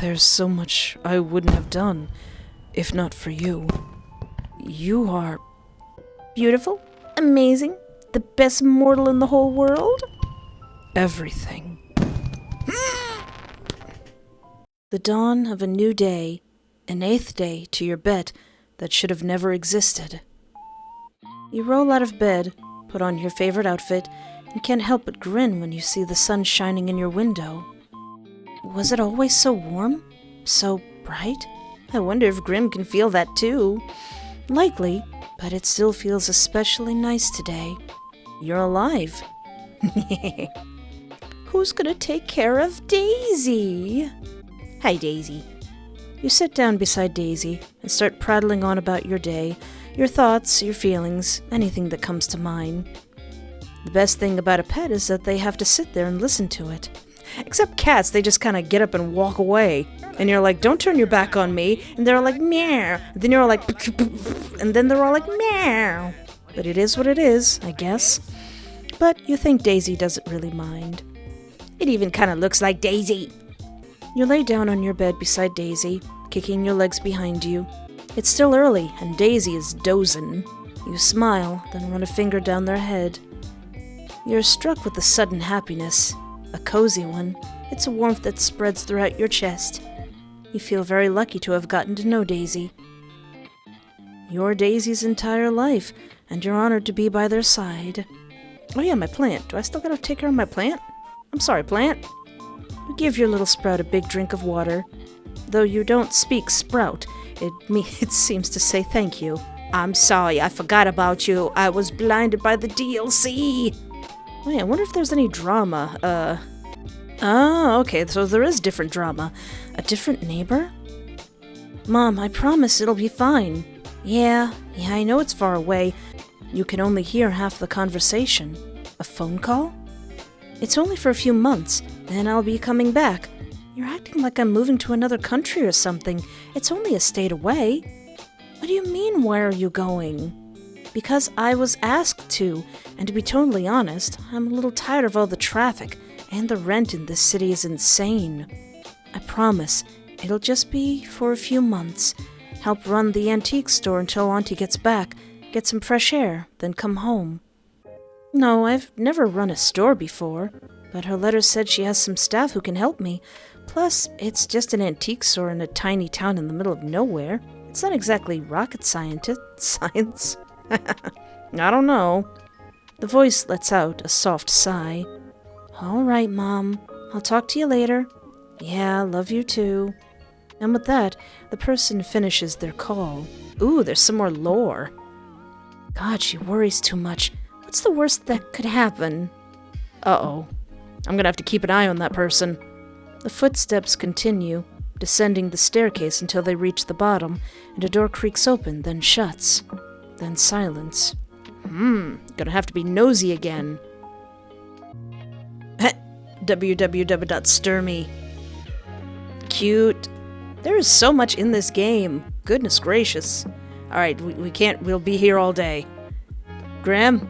There's so much I wouldn't have done, if not for you. You are beautiful, amazing, the best mortal in the whole world. everything. The dawn of a new day, an 8th day to your bet that should have never existed. You roll out of bed, put on your favorite outfit, and can't help but grin when you see the sun shining in your window. Was it always so warm? So bright? I wonder if Grim can feel that too. Likely, but it still feels especially nice today. You're alive. Who's gonna take care of Daisy? Hi, Daisy. You sit down beside Daisy and start prattling on about your day, your thoughts, your feelings, anything that comes to mind. The best thing about a pet is that they have to sit there and listen to it. Except cats, they just kind of get up and walk away. And you're like, don't turn your back on me. And they're like, meow. And then you're all like, and then they're all like, meow. But it is what it is, I guess. But you think Daisy doesn't really mind. It even kind of looks like Daisy. You lay down on your bed beside Daisy, kicking your legs behind you. It's still early, and Daisy is dozing. You smile, then run a finger down their head. You're struck with a sudden happiness, a cozy one. It's a warmth that spreads throughout your chest. You feel very lucky to have gotten to know Daisy. You're Daisy's entire life, and you're honored to be by their side. Oh yeah, my plant. Do I still gotta take care of my plant? I'm sorry, plant. You give your little sprout a big drink of water. Though you don't speak sprout, it seems to say thank you. I'm sorry, I forgot about you. I was blinded by the DLC. Oh yeah, I wonder if there's any drama. Oh, okay, so there is different drama. A different neighbor? Mom, I promise it'll be fine. Yeah, I know it's far away. You can only hear half the conversation. A phone call? It's only for a few months, then I'll be coming back. You're acting like I'm moving to another country or something. It's only a state away. What do you mean, where are you going? Because I was asked to, and to be totally honest, I'm a little tired of all the traffic, and the rent in this city is insane. I promise, it'll just be for a few months. Help run the antique store until Auntie gets back, get some fresh air, then come home. No, I've never run a store before, but her letter said she has some staff who can help me. Plus, it's just an antique store in a tiny town in the middle of nowhere. It's not exactly rocket science. I don't know. The voice lets out a soft sigh. All right, Mom. I'll talk to you later. Yeah, love you too. And with that, the person finishes their call. Ooh, there's some more lore. God, she worries too much. What's the worst that could happen? Uh-oh. I'm gonna have to keep an eye on that person. The footsteps continue, descending the staircase until they reach the bottom, and a door creaks open, then shuts. Then silence. Gonna have to be nosy again. www.stirme. Cute. There is so much in this game. Goodness gracious. Alright, we'll be here all day. Graham?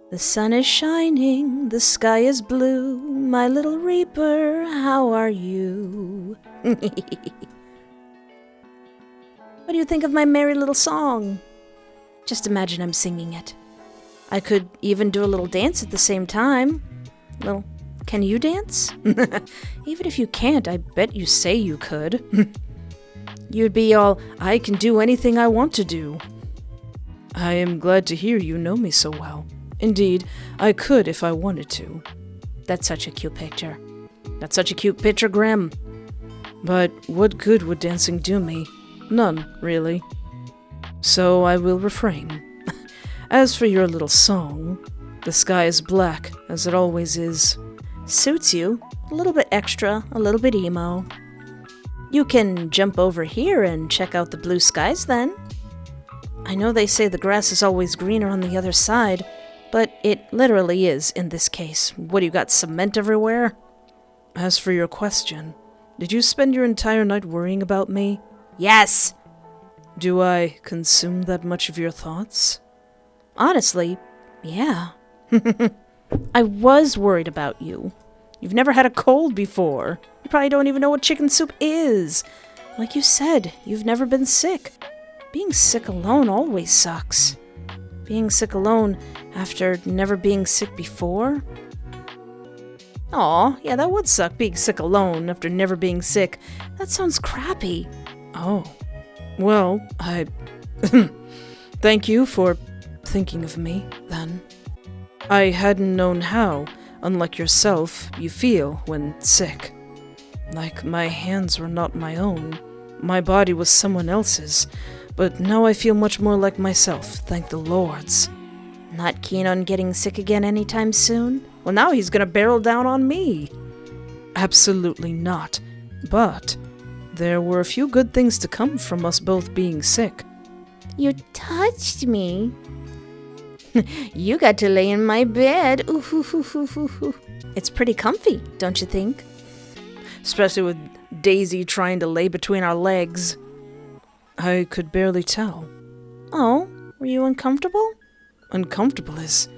The sun is shining, the sky is blue. My little reaper, how are you? What do you think of my merry little song? Just imagine I'm singing it. I could even do a little dance at the same time. Well, can you dance? Even if you can't, I bet you say you could. You'd be all, I can do anything I want to do. I am glad to hear you know me so well. Indeed, I could if I wanted to. That's such a cute picture. That's such a cute picture, Graham. But what good would dancing do me? None, really. So I will refrain. As for your little song, the sky is black, as it always is. Suits you. A little bit extra, a little bit emo. You can jump over here and check out the blue skies then. I know they say the grass is always greener on the other side, but it literally is in this case. What, you got cement everywhere? As for your question, did you spend your entire night worrying about me? Yes! Do I consume that much of your thoughts? Honestly, yeah. I was worried about you. You've never had a cold before. You probably don't even know what chicken soup is. Like you said, you've never been sick. Being sick alone always sucks. Being sick alone after never being sick before? Aw, yeah, that would suck, being sick alone after never being sick. That sounds crappy. Oh. Well, I... Thank you for thinking of me, then. I hadn't known how, unlike yourself, you feel when sick. Like my hands were not my own. My body was someone else's. But now I feel much more like myself, thank the Lords. Not keen on getting sick again anytime soon? Well, now he's gonna barrel down on me. Absolutely not. But there were a few good things to come from us both being sick. You touched me. You got to lay in my bed. Ooh, hoo, hoo, hoo, hoo, hoo. It's pretty comfy, don't you think? Especially with Daisy trying to lay between our legs. I could barely tell. Oh, were you uncomfortable? Uncomfortable is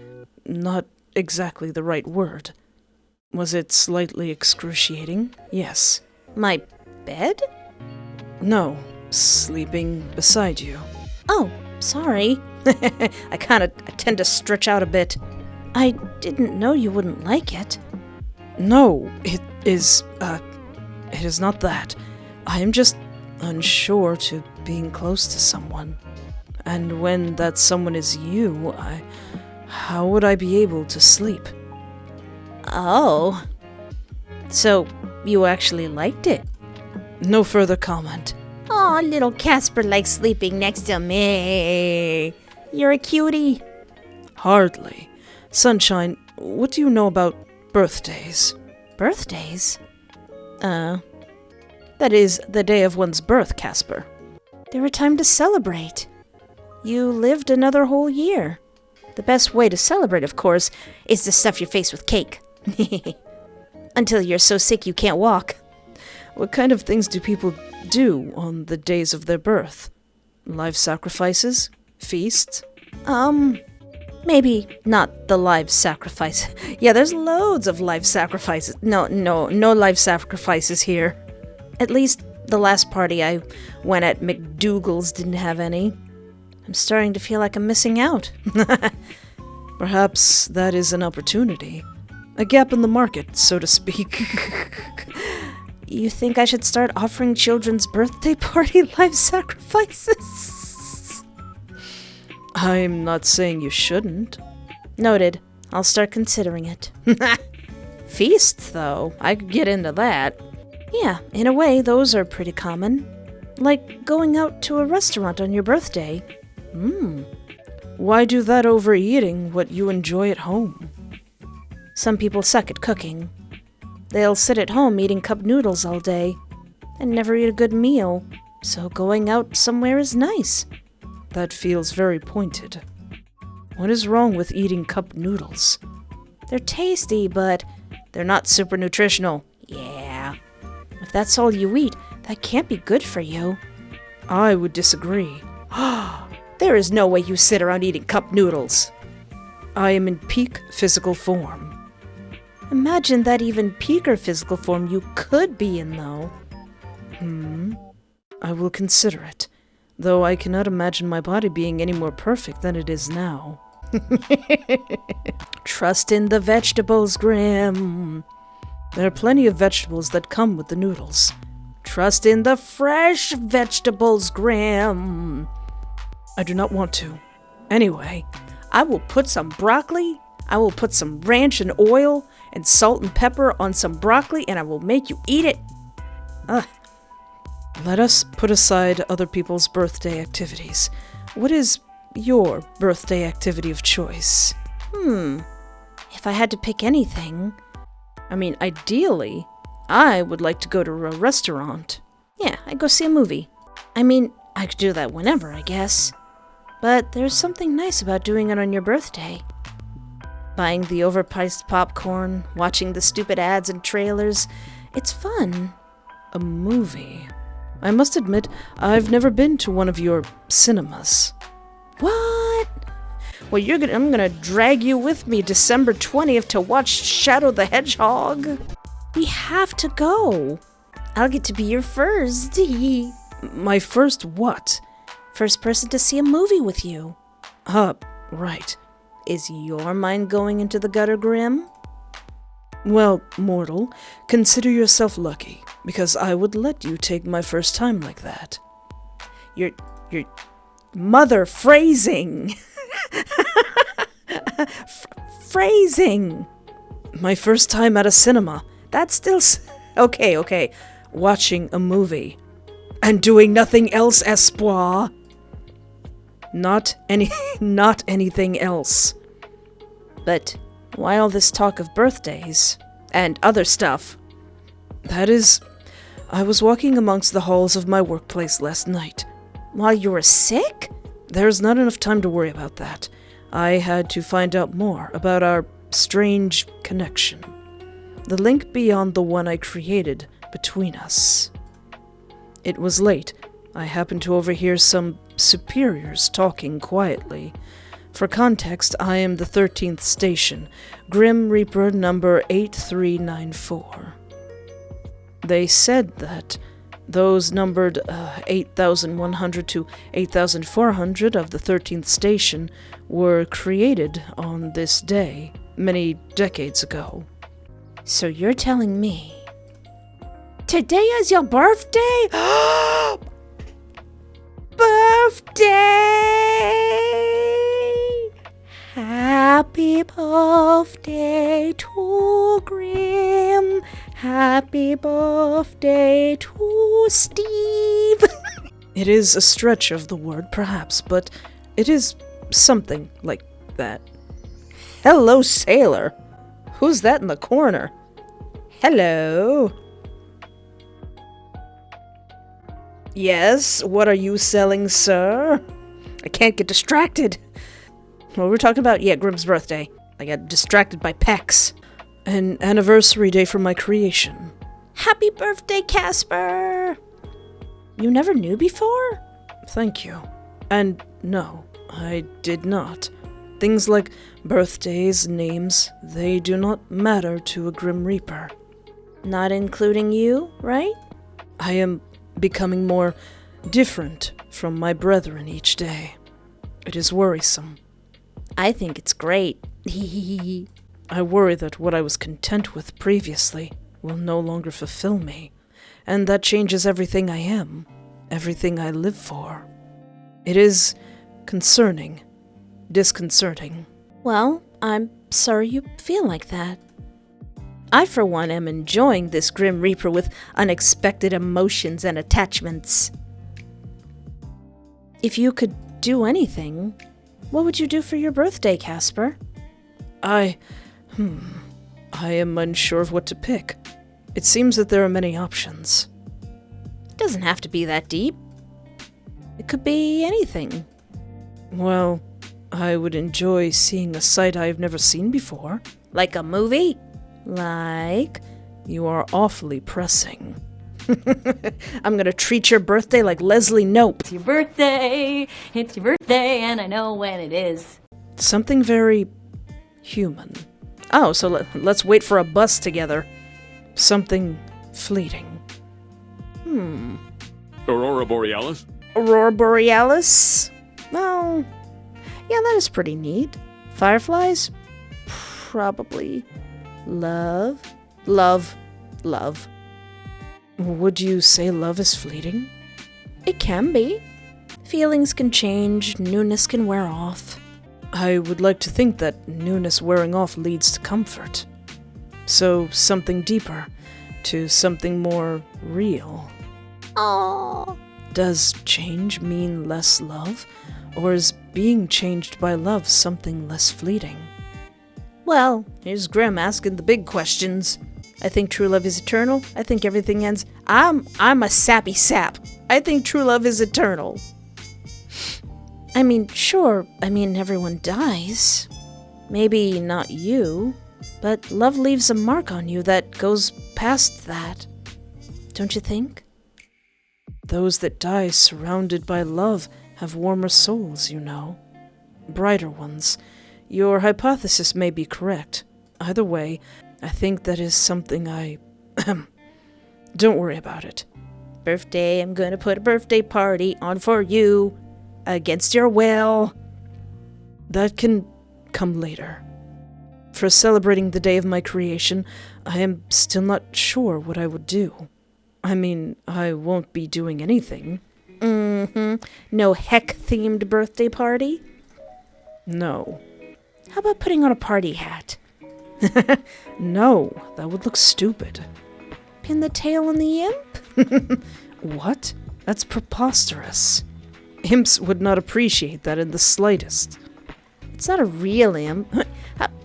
not exactly the right word. Was it slightly excruciating? Yes. My bed? No, sleeping beside you. Oh, sorry. I tend to stretch out a bit. I didn't know you wouldn't like it. No, it is not that. I am just unsure to being close to someone. And when that someone is you, how would I be able to sleep? Oh. So, you actually liked it? No further comment. Aw, little Casper likes sleeping next to me. You're a cutie. Hardly. Sunshine, what do you know about birthdays? Birthdays? That is, the day of one's birth, Casper. They're a time to celebrate. You lived another whole year. The best way to celebrate, of course, is to stuff your face with cake. Until you're so sick you can't walk. What kind of things do people do on the days of their birth? Live sacrifices? Feasts? Maybe not the live sacrifice. Yeah, there's loads of live sacrifices. No live sacrifices here. At least the last party I went at McDougal's didn't have any. I'm starting to feel like I'm missing out. Perhaps that is an opportunity. A gap in the market, so to speak. You think I should start offering children's birthday party live sacrifices? I'm not saying you shouldn't. Noted. I'll start considering it. Feasts, though. I could get into that. Yeah, in a way, those are pretty common. Like going out to a restaurant on your birthday. Why do that over eating what you enjoy at home? Some people suck at cooking. They'll sit at home eating cup noodles all day and never eat a good meal, so going out somewhere is nice. That feels very pointed. What is wrong with eating cup noodles? They're tasty, but they're not super nutritional. Yeah. If that's all you eat, that can't be good for you. I would disagree. There is no way you sit around eating cup noodles. I am in peak physical form. Imagine that even peaker physical form you could be in, though. I will consider it, though I cannot imagine my body being any more perfect than it is now. Trust in the vegetables, Grim. There are plenty of vegetables that come with the noodles. Trust in the fresh vegetables, Grim. I do not want to. Anyway, I will put some broccoli, I will put some ranch and oil and salt and pepper on some broccoli, and I will make you eat it. Let us put aside other people's birthday activities. What is your birthday activity of choice? If I had to pick anything... Ideally, I would like to go to a restaurant. Yeah, I'd go see a movie. I could do that whenever, I guess. But there's something nice about doing it on your birthday. Buying the overpriced popcorn, watching the stupid ads and trailers. It's fun. A movie. I must admit, I've never been to one of your cinemas. What? Well, I'm gonna drag you with me December 20th to watch Shadow the Hedgehog. We have to go. I'll get to be your first. My first what? First person to see a movie with you. Right. Is your mind going into the gutter, Grim? Well, mortal, consider yourself lucky, because I would let you take my first time like that. Your mother phrasing. Phrasing. My first time at a cinema. That's still... Okay. Watching a movie. And doing nothing else, Espoir. Not anything else. But why all this talk of birthdays? And other stuff? That is, I was walking amongst the halls of my workplace last night. While you were sick? There's not enough time to worry about that. I had to find out more about our strange connection. The link beyond the one I created between us. It was late. I happened to overhear some superiors talking quietly. For context, I am the 13th station, Grim Reaper number 8394. They said that those numbered 8,100 to 8,400 of the 13th station were created on this day, many decades ago. So you're telling me today is your birthday? Birthday! Happy birthday to Grim. Happy birthday to Steve. It is a stretch of the word, perhaps, but it is something like that. Hello, sailor. Who's that in the corner? Hello. Yes, what are you selling, sir? I can't get distracted. What we're talking about? Yeah, Grim's birthday. I got distracted by Pex. An anniversary day for my creation. Happy birthday, Casper! You never knew before? Thank you. And no, I did not. Things like birthdays, names, they do not matter to a Grim Reaper. Not including you, right? I am becoming more different from my brethren each day. It is worrisome. I think it's great. I worry that what I was content with previously will no longer fulfill me, and that changes everything I am, everything I live for. It is concerning, disconcerting. Well, I'm sorry you feel like that. I, for one, am enjoying this Grim Reaper with unexpected emotions and attachments. If you could do anything, what would you do for your birthday, Casper? I am unsure of what to pick. It seems that there are many options. It doesn't have to be that deep. It could be anything. Well, I would enjoy seeing a sight I have never seen before. Like a movie? Like? You are awfully pressing. I'm gonna treat your birthday like Leslie Knope. It's your birthday, and I know when it is. Something very human. Oh, so let's wait for a bus together. Something fleeting. Aurora Borealis? Aurora Borealis? Well, yeah, that is pretty neat. Fireflies? Probably. Love. Would you say love is fleeting? It can be. Feelings can change, newness can wear off. I would like to think that newness wearing off leads to comfort. So something deeper, to something more real. Aww. Does change mean less love? Or is being changed by love something less fleeting? Well, here's Grim asking the big questions. I think true love is eternal. I think everything ends. I'm a sappy sap. I think true love is eternal. I mean, sure, everyone dies. Maybe not you, but love leaves a mark on you that goes past that. Don't you think? Those that die surrounded by love have warmer souls, you know. brighter ones. Your hypothesis may be correct. Either way, I think that is something I... Don't worry about it. Birthday, I'm gonna put a birthday party on for you. Against your will. That can come later. For celebrating the day of my creation, I am still not sure what I would do. I mean, I won't be doing anything. No heck-themed birthday party? No. How about putting on a party hat? No, that would look stupid. Pin the tail on the imp? What? That's preposterous. Imps would not appreciate that in the slightest. It's not a real imp.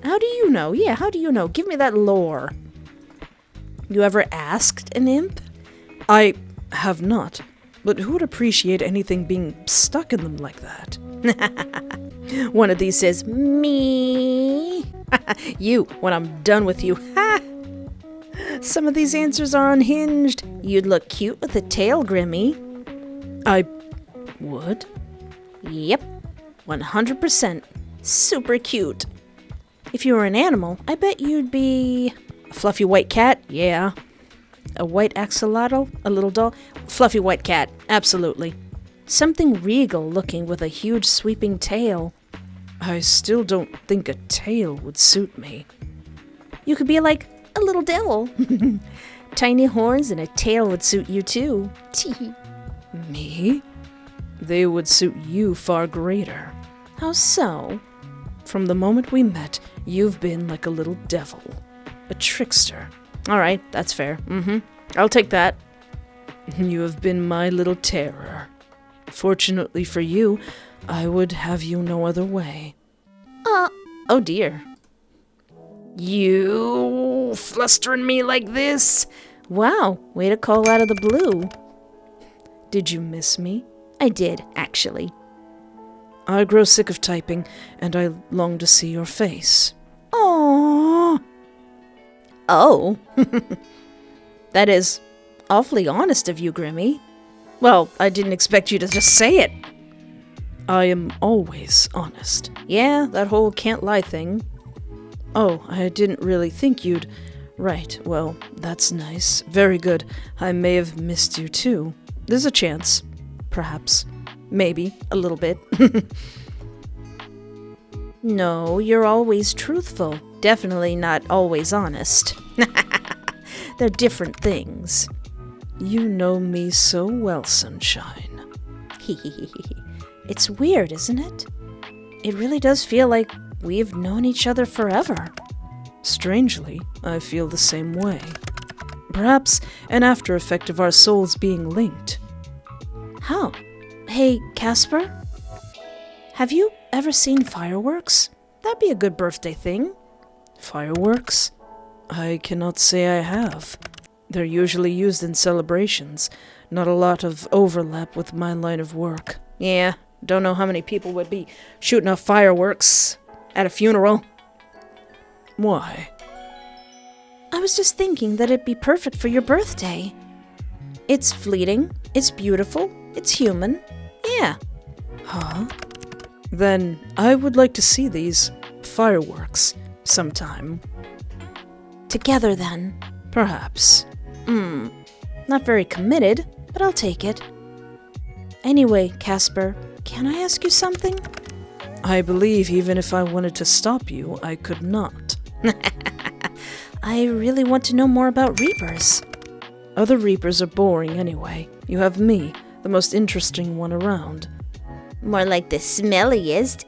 How do you know? Yeah, how do you know? Give me that lore. You ever asked an imp? I have not. But who would appreciate anything being stuck in them like that? One of these says, me. You, when I'm done with you. Some of these answers are unhinged. You'd look cute with a tail, Grimmy. I would? Yep, 100%. Super cute. If you were an animal, I bet you'd be a fluffy white cat. Yeah. A white axolotl, a little doll. Fluffy white cat, absolutely. Something regal looking with a huge sweeping tail. I still don't think a tail would suit me. You could be like a little devil. Tiny horns and a tail would suit you too. Me? They would suit you far greater. How so? From the moment we met, you've been like a little devil. A trickster. All right, that's fair. I'll take that. You have been my little terror. Fortunately for you, I would have you no other way. Oh dear. You flustering me like this? Wow, way to call out of the blue. Did you miss me? I did, actually. I grow sick of typing, and I long to see your face. Aww. Oh. That is awfully honest of you, Grimmy. Well, I didn't expect you to just say it. I am always honest. Yeah, that whole can't lie thing. Oh, I didn't really think you'd... Right, well, that's nice. Very good. I may have missed you too. There's a chance. Perhaps. Maybe. A little bit. No, you're always truthful. Definitely not always honest. They're different things. You know me so well, sunshine. It's weird, isn't it? It really does feel like we've known each other forever. Strangely, I feel the same way. Perhaps an after effect of our souls being linked. How? Hey, Casper? Have you ever seen fireworks? That'd be a good birthday thing. Fireworks? I cannot say I have. They're usually used in celebrations. Not a lot of overlap with my line of work. Yeah, don't know how many people would be shooting off fireworks at a funeral. Why? I was just thinking that it'd be perfect for your birthday. It's fleeting, it's beautiful, it's human. Yeah. Huh? Then I would like to see these fireworks sometime. Together, then. Perhaps. Not very committed, but I'll take it. Anyway, Casper, can I ask you something? I believe even if I wanted to stop you, I could not. I really want to know more about Reapers. Other Reapers are boring anyway. You have me, the most interesting one around. More like the smelliest.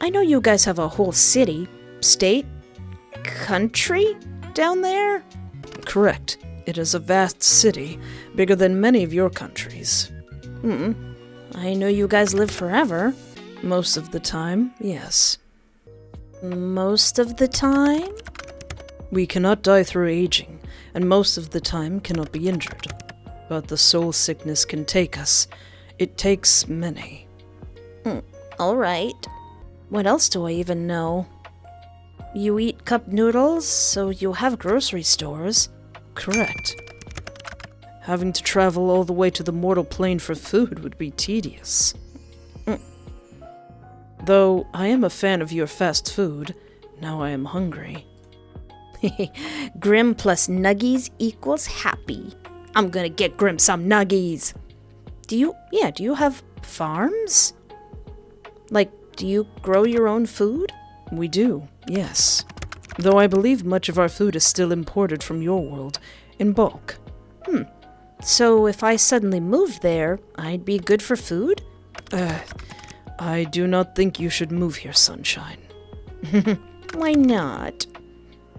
I know you guys have a whole city, state, country down there? Correct. It is a vast city, bigger than many of your countries. I know you guys live forever. Most of the time, yes. Most of the time? We cannot die through aging, and most of the time cannot be injured. But the soul sickness can take us. It takes many. All right. What else do I even know? You eat cup noodles, so you have grocery stores. Correct. Having to travel all the way to the mortal plane for food would be tedious. Though I am a fan of your fast food, now I am hungry. Grim plus nuggies equals happy. I'm gonna get Grim some nuggies. Do you have farms? Like, do you grow your own food? We do, yes. Though I believe much of our food is still imported from your world, in bulk. So if I suddenly moved there, I'd be good for food? I do not think you should move here, Sunshine. Why not?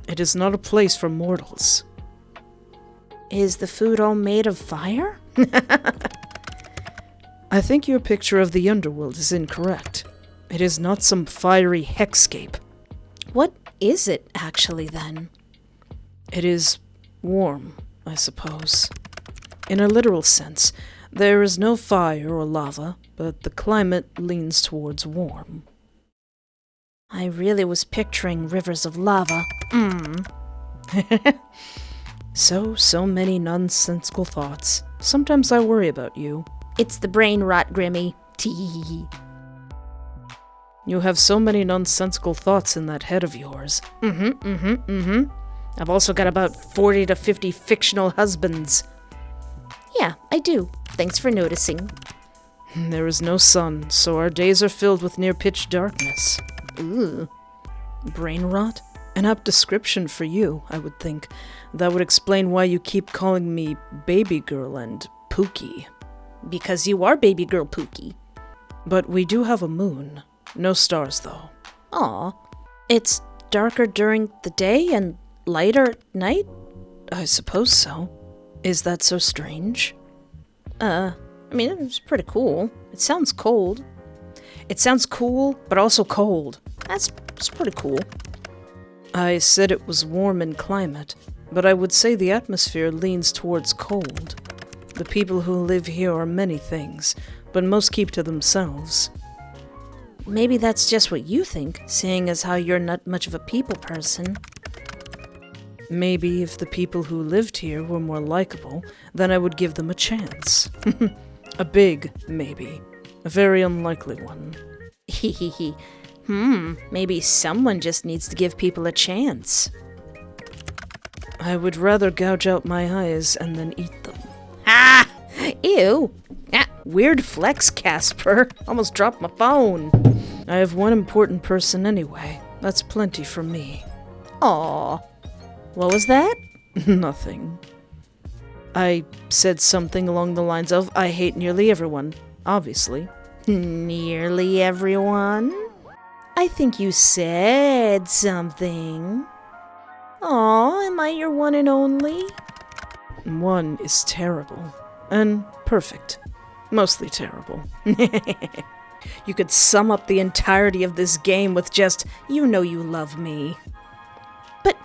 It is not a place for mortals. Is the food all made of fire? I think your picture of the Underworld is incorrect. It is not some fiery hexscape. What is it actually then? It is warm, I suppose. In a literal sense, there is no fire or lava, but the climate leans towards warm. I really was picturing rivers of lava. So many nonsensical thoughts. Sometimes I worry about you. It's the brain rot, Grimmy. Tee. You have so many nonsensical thoughts in that head of yours. I've also got about 40 to 50 fictional husbands. Yeah, I do. Thanks for noticing. There is no sun, so our days are filled with near-pitch darkness. Ooh. Brain rot? An apt description for you, I would think. That would explain why you keep calling me baby girl and Pookie. Because you are baby girl Pookie. But we do have a moon. No stars, though. Aw. It's darker during the day and lighter at night? I suppose so. Is that so strange? I mean, it's pretty cool. It sounds cold. It sounds cool, but also cold. That's pretty cool. I said it was warm in climate, but I would say the atmosphere leans towards cold. The people who live here are many things, but most keep to themselves. Maybe that's just what you think, seeing as how you're not much of a people person. Maybe if the people who lived here were more likable, then I would give them a chance. A big maybe. A very unlikely one. Hehehe. Maybe someone just needs to give people a chance. I would rather gouge out my eyes and then eat them. Ah! Ew! Ah, weird flex, Casper. Almost dropped my phone. I have one important person anyway. That's plenty for me. Aw. What was that? Nothing. I said something along the lines of, I hate nearly everyone, obviously. Nearly everyone? I think you said something. Aw, am I your one and only? One is terrible. And perfect. Mostly terrible. You could sum up the entirety of this game with just, you know you love me. But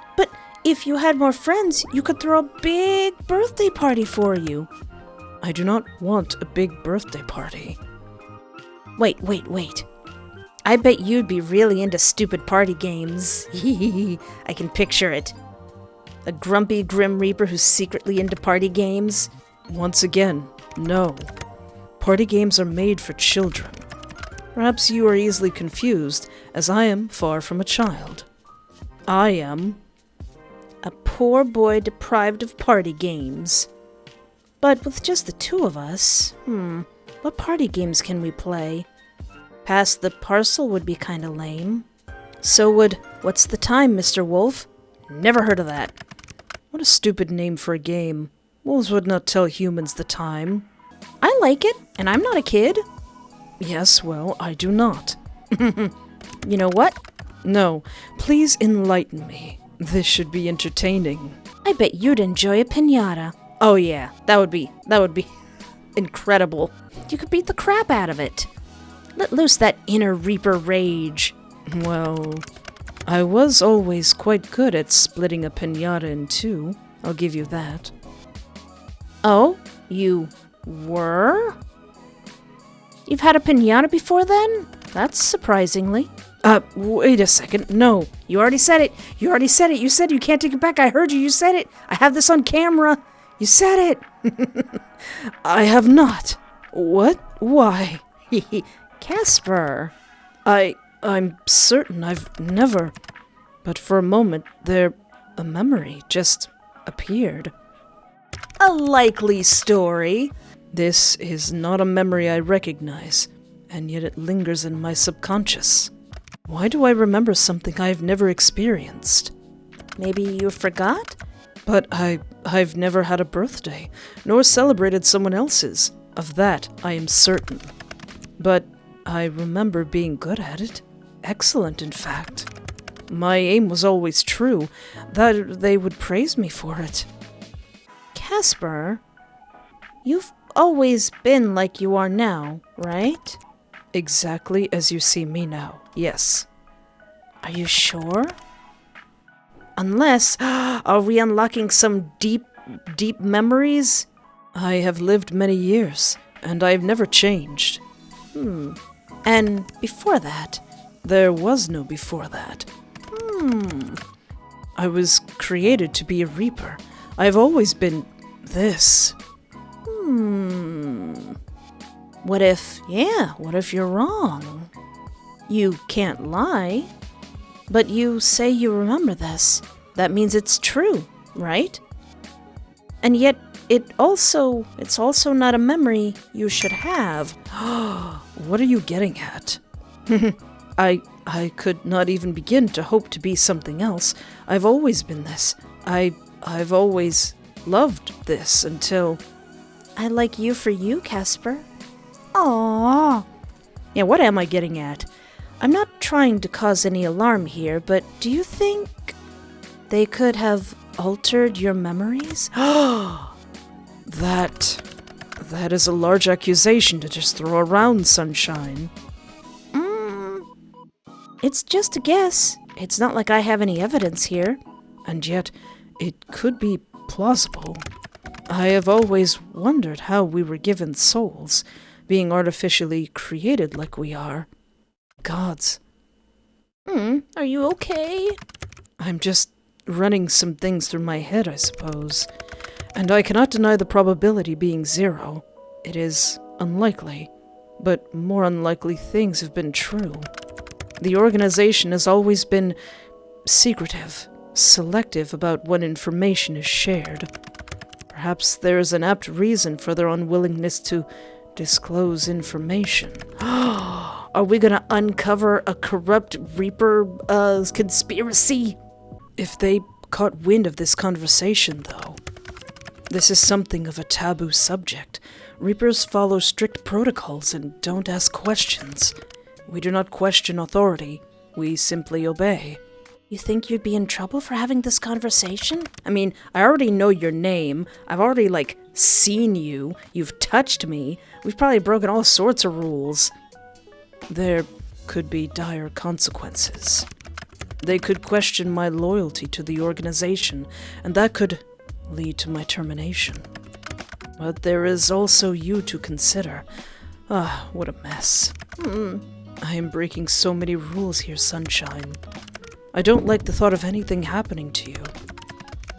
if you had more friends, you could throw a big birthday party for you. I do not want a big birthday party. Wait. I bet you'd be really into stupid party games. I can picture it. A grumpy Grim Reaper who's secretly into party games. Once again, no. Party games are made for children. Perhaps you are easily confused, as I am far from a child. I am a poor boy deprived of party games. But with just the two of us, what party games can we play? Pass the parcel would be kinda lame. So would What's the Time, Mr. Wolf? Never heard of that. What a stupid name for a game. Wolves would not tell humans the time. I like it, and I'm not a kid. Yes, well, I do not. You know what? No, please enlighten me. This should be entertaining. I bet you'd enjoy a piñata. Oh yeah, that would be incredible. You could beat the crap out of it. Let loose that inner Reaper rage. Well, I was always quite good at splitting a piñata in two. I'll give you that. Oh, you were? You've had a piñata before then? That's surprisingly. Wait a second. No. You already said it. You said you can't take it back. I heard you. You said it. I have this on camera. You said it. I have not. What? Why? Casper. I'm certain I've never... But for a moment, a memory just appeared. A likely story. This is not a memory I recognize, and yet it lingers in my subconscious. Why do I remember something I've never experienced? Maybe you forgot? But I've never had a birthday, nor celebrated someone else's. Of that, I am certain. But I remember being good at it. Excellent, in fact. My aim was always true, that they would praise me for it. Casper, you've always been like you are now, right? Exactly as you see me now, yes. Are you sure? Unless, are we unlocking some deep memories? I have lived many years, and I've never changed. And before that? There was no before that. I was created to be a reaper. I've always been this. What if you're wrong? You can't lie. But you say you remember this. That means it's true, right? And yet, it's also not a memory you should have. What are you getting at? I could not even begin to hope to be something else. I've always been this. I've always loved this until... I like you for you, Casper. Aww. Yeah, what am I getting at? I'm not trying to cause any alarm here, but do you think they could have altered your memories? That is a large accusation to just throw around, Sunshine. It's just a guess. It's not like I have any evidence here. And yet, it could be plausible. I have always wondered how we were given souls, being artificially created like we are. Gods. Are you okay? I'm just running some things through my head, I suppose. And I cannot deny the probability being 0. It is unlikely, but more unlikely things have been true. The organization has always been secretive, selective about what information is shared. Perhaps there is an apt reason for their unwillingness to disclose information. Are we gonna uncover a corrupt Reaper conspiracy? If they caught wind of this conversation, though. This is something of a taboo subject. Reapers follow strict protocols and don't ask questions. We do not question authority. We simply obey. You think you'd be in trouble for having this conversation? I mean, I already know your name. I've already, seen you. You've touched me. We've probably broken all sorts of rules. There could be dire consequences. They could question my loyalty to the organization, and that could lead to my termination. But there is also you to consider. What a mess. I am breaking so many rules here, Sunshine. I don't like the thought of anything happening to you.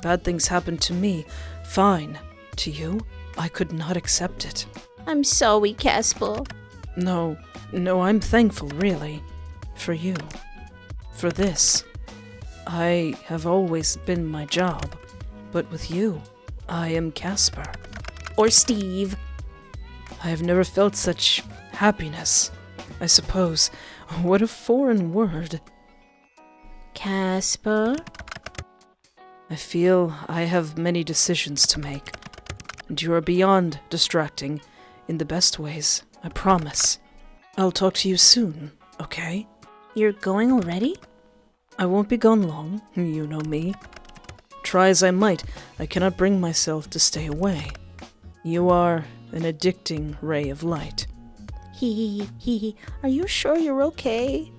Bad things happen to me. Fine. To you, I could not accept it. I'm sorry, Casper. No, I'm thankful, really. For you. For this. I have always been my job. But with you, I am Casper. Or Steve. I have never felt such happiness. I suppose. What a foreign word. Casper? I feel I have many decisions to make. And you are beyond distracting. In the best ways, I promise. I'll talk to you soon, okay? You're going already? I won't be gone long, you know me. Try as I might, I cannot bring myself to stay away. You are an addicting ray of light. Are you sure you're okay?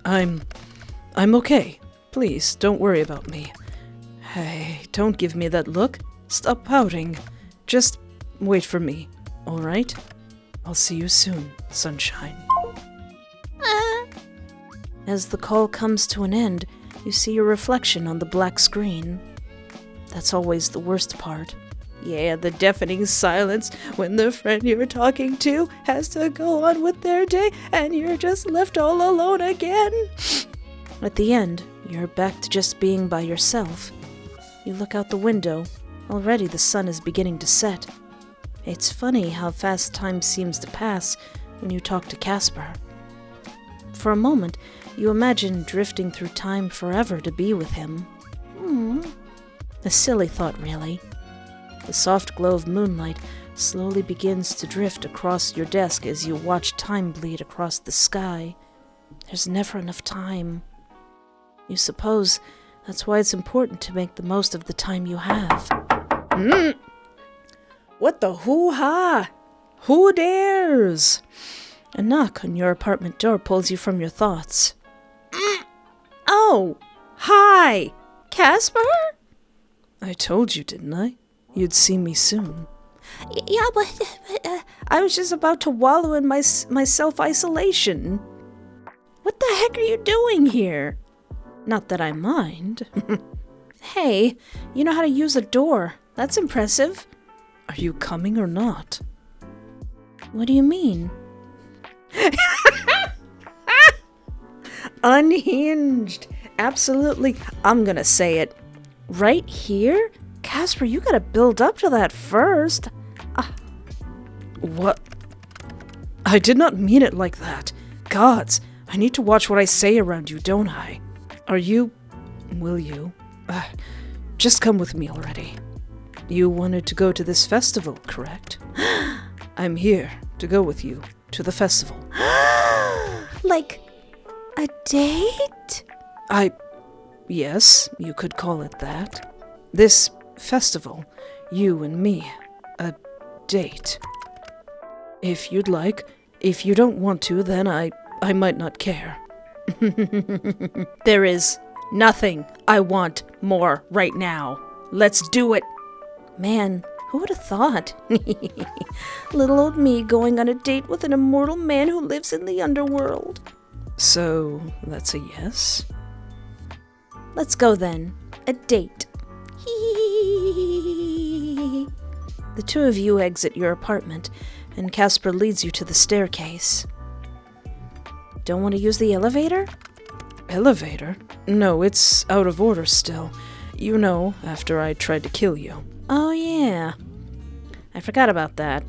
I'm okay. Please, don't worry about me. Hey, don't give me that look. Stop pouting. Just wait for me, alright? I'll see you soon, Sunshine. As the call comes to an end, you see your reflection on the black screen. That's always the worst part. Yeah, the deafening silence when the friend you're talking to has to go on with their day and you're just left all alone again. At the end, you're back to just being by yourself. You look out the window. Already the sun is beginning to set. It's funny how fast time seems to pass when you talk to Casper. For a moment, you imagine drifting through time forever to be with him. A silly thought, really. The soft glow of moonlight slowly begins to drift across your desk as you watch time bleed across the sky. There's never enough time. You suppose that's why it's important to make the most of the time you have. What the hoo-ha? Who dares? A knock on your apartment door pulls you from your thoughts. Oh, hi, Casper? I told you, didn't I? You'd see me soon. Yeah, but I was just about to wallow in my self-isolation. What the heck are you doing here? Not that I mind. Hey, you know how to use a door. That's impressive. Are you coming or not? What do you mean? Unhinged. Absolutely. I'm gonna say it. Right here? Casper, you gotta build up to that first. What? I did not mean it like that. Gods, I need to watch what I say around you, don't I? Will you? Just come with me already. You wanted to go to this festival, correct? I'm here to go with you to the festival. Like a date? Yes, you could call it that. This festival, you and me, a date. If you'd like. If you don't want to, then I might not care. There is nothing I want more right now. Let's do it. Man, who would have thought? Little old me going on a date with an immortal man who lives in the underworld. So, that's a yes? Let's go then. A date. The two of you exit your apartment, and Casper leads you to the staircase. Don't want to use the elevator? Elevator? No, it's out of order still. You know, after I tried to kill you. Oh, yeah. I forgot about that.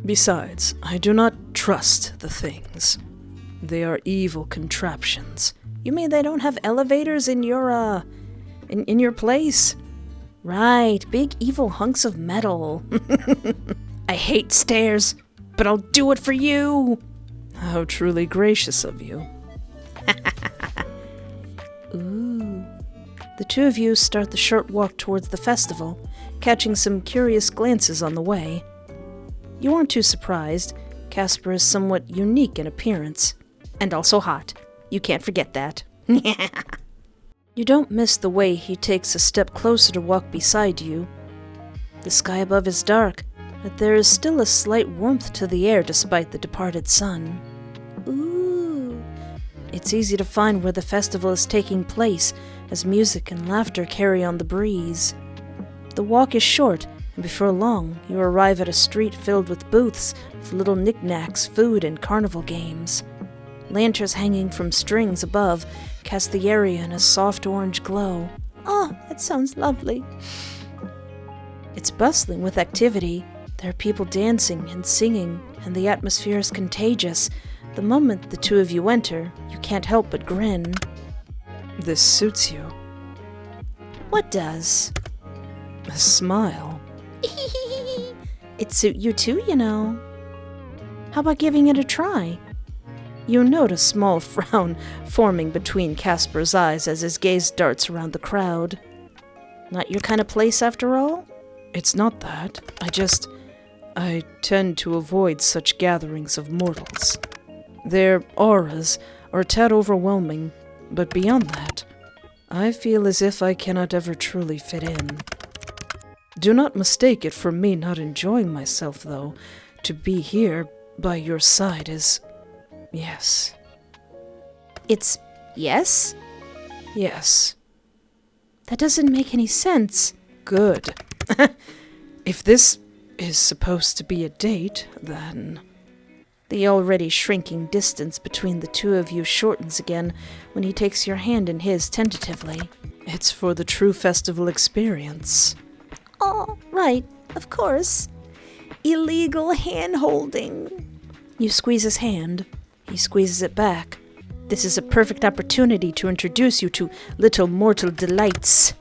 Besides, I do not trust the things. They are evil contraptions. You mean they don't have elevators in your, in your place? Right, big evil hunks of metal. I hate stairs, but I'll do it for you. How truly gracious of you. Ooh. The two of you start the short walk towards the festival, catching some curious glances on the way. You aren't too surprised. Casper is somewhat unique in appearance. And also hot. You can't forget that. You don't miss the way he takes a step closer to walk beside you. The sky above is dark, but there is still a slight warmth to the air despite the departed sun. Ooh. It's easy to find where the festival is taking place, as music and laughter carry on the breeze. The walk is short, and before long you arrive at a street filled with booths with little knickknacks, food, and carnival games. Lanterns hanging from strings above cast the area in a soft orange glow. Oh, that sounds lovely. It's bustling with activity. There are people dancing and singing, and the atmosphere is contagious. The moment the two of you enter, you can't help but grin. This suits you. What does? A smile. It suit you too, you know. How about giving it a try? You note a small frown forming between Casper's eyes as his gaze darts around the crowd. Not your kind of place after all? It's not that. I tend to avoid such gatherings of mortals. Their auras are a tad overwhelming, but beyond that, I feel as if I cannot ever truly fit in. Do not mistake it for me not enjoying myself, though. To be here by your side is... yes. It's yes? Yes. That doesn't make any sense. Good. If this is supposed to be a date, then... The already shrinking distance between the two of you shortens again when he takes your hand in his tentatively. It's for the true festival experience. Oh, right, of course. Illegal hand-holding. You squeeze his hand. He squeezes it back. This is a perfect opportunity to introduce you to little mortal delights.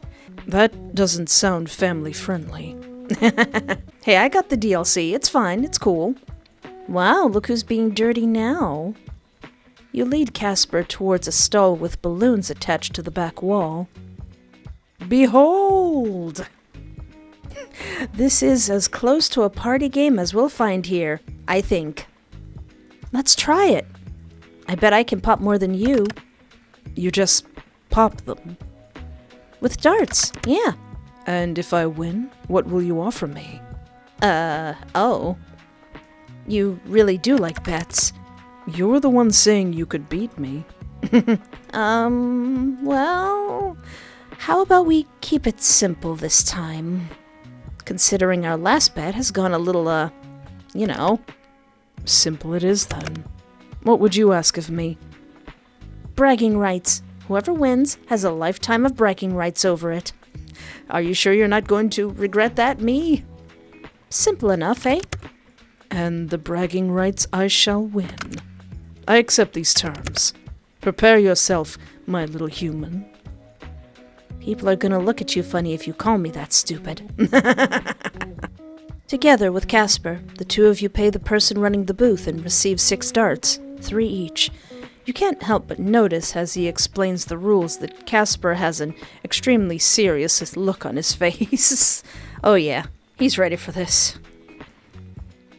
That doesn't sound family-friendly. Hey, I got the DLC. It's fine. It's cool. Wow, look who's being dirty now. You lead Casper towards a stall with balloons attached to the back wall. Behold! This is as close to a party game as we'll find here, I think. Let's try it. I bet I can pop more than you. You just pop them. With darts, yeah. And if I win, what will you offer me? Oh. You really do like bets. You're the one saying you could beat me. Well, how about we keep it simple this time? Considering our last bet has gone a little, you know. Simple it is, then. What would you ask of me? Bragging rights. Whoever wins has a lifetime of bragging rights over it. Are you sure you're not going to regret that, me? Simple enough, eh? And the bragging rights I shall win. I accept these terms. Prepare yourself, my little human. People are gonna look at you funny if you call me that stupid. Together with Casper, the two of you pay the person running the booth and receive 6 darts, 3 each. You can't help but notice as he explains the rules that Casper has an extremely serious look on his face. Oh yeah, he's ready for this.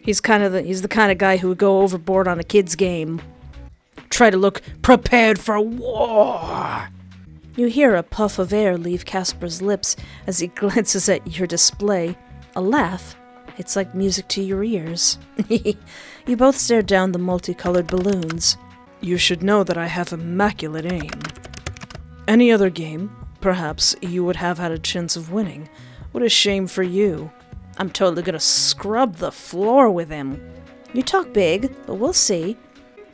He's the kind of guy who would go overboard on a kid's game. Try to look prepared for war. You hear a puff of air leave Casper's lips as he glances at your display. A laugh. It's like music to your ears. You both stare down the multicolored balloons. You should know that I have immaculate aim. Any other game, perhaps you would have had a chance of winning. What a shame for you. I'm totally gonna scrub the floor with him. You talk big, but we'll see.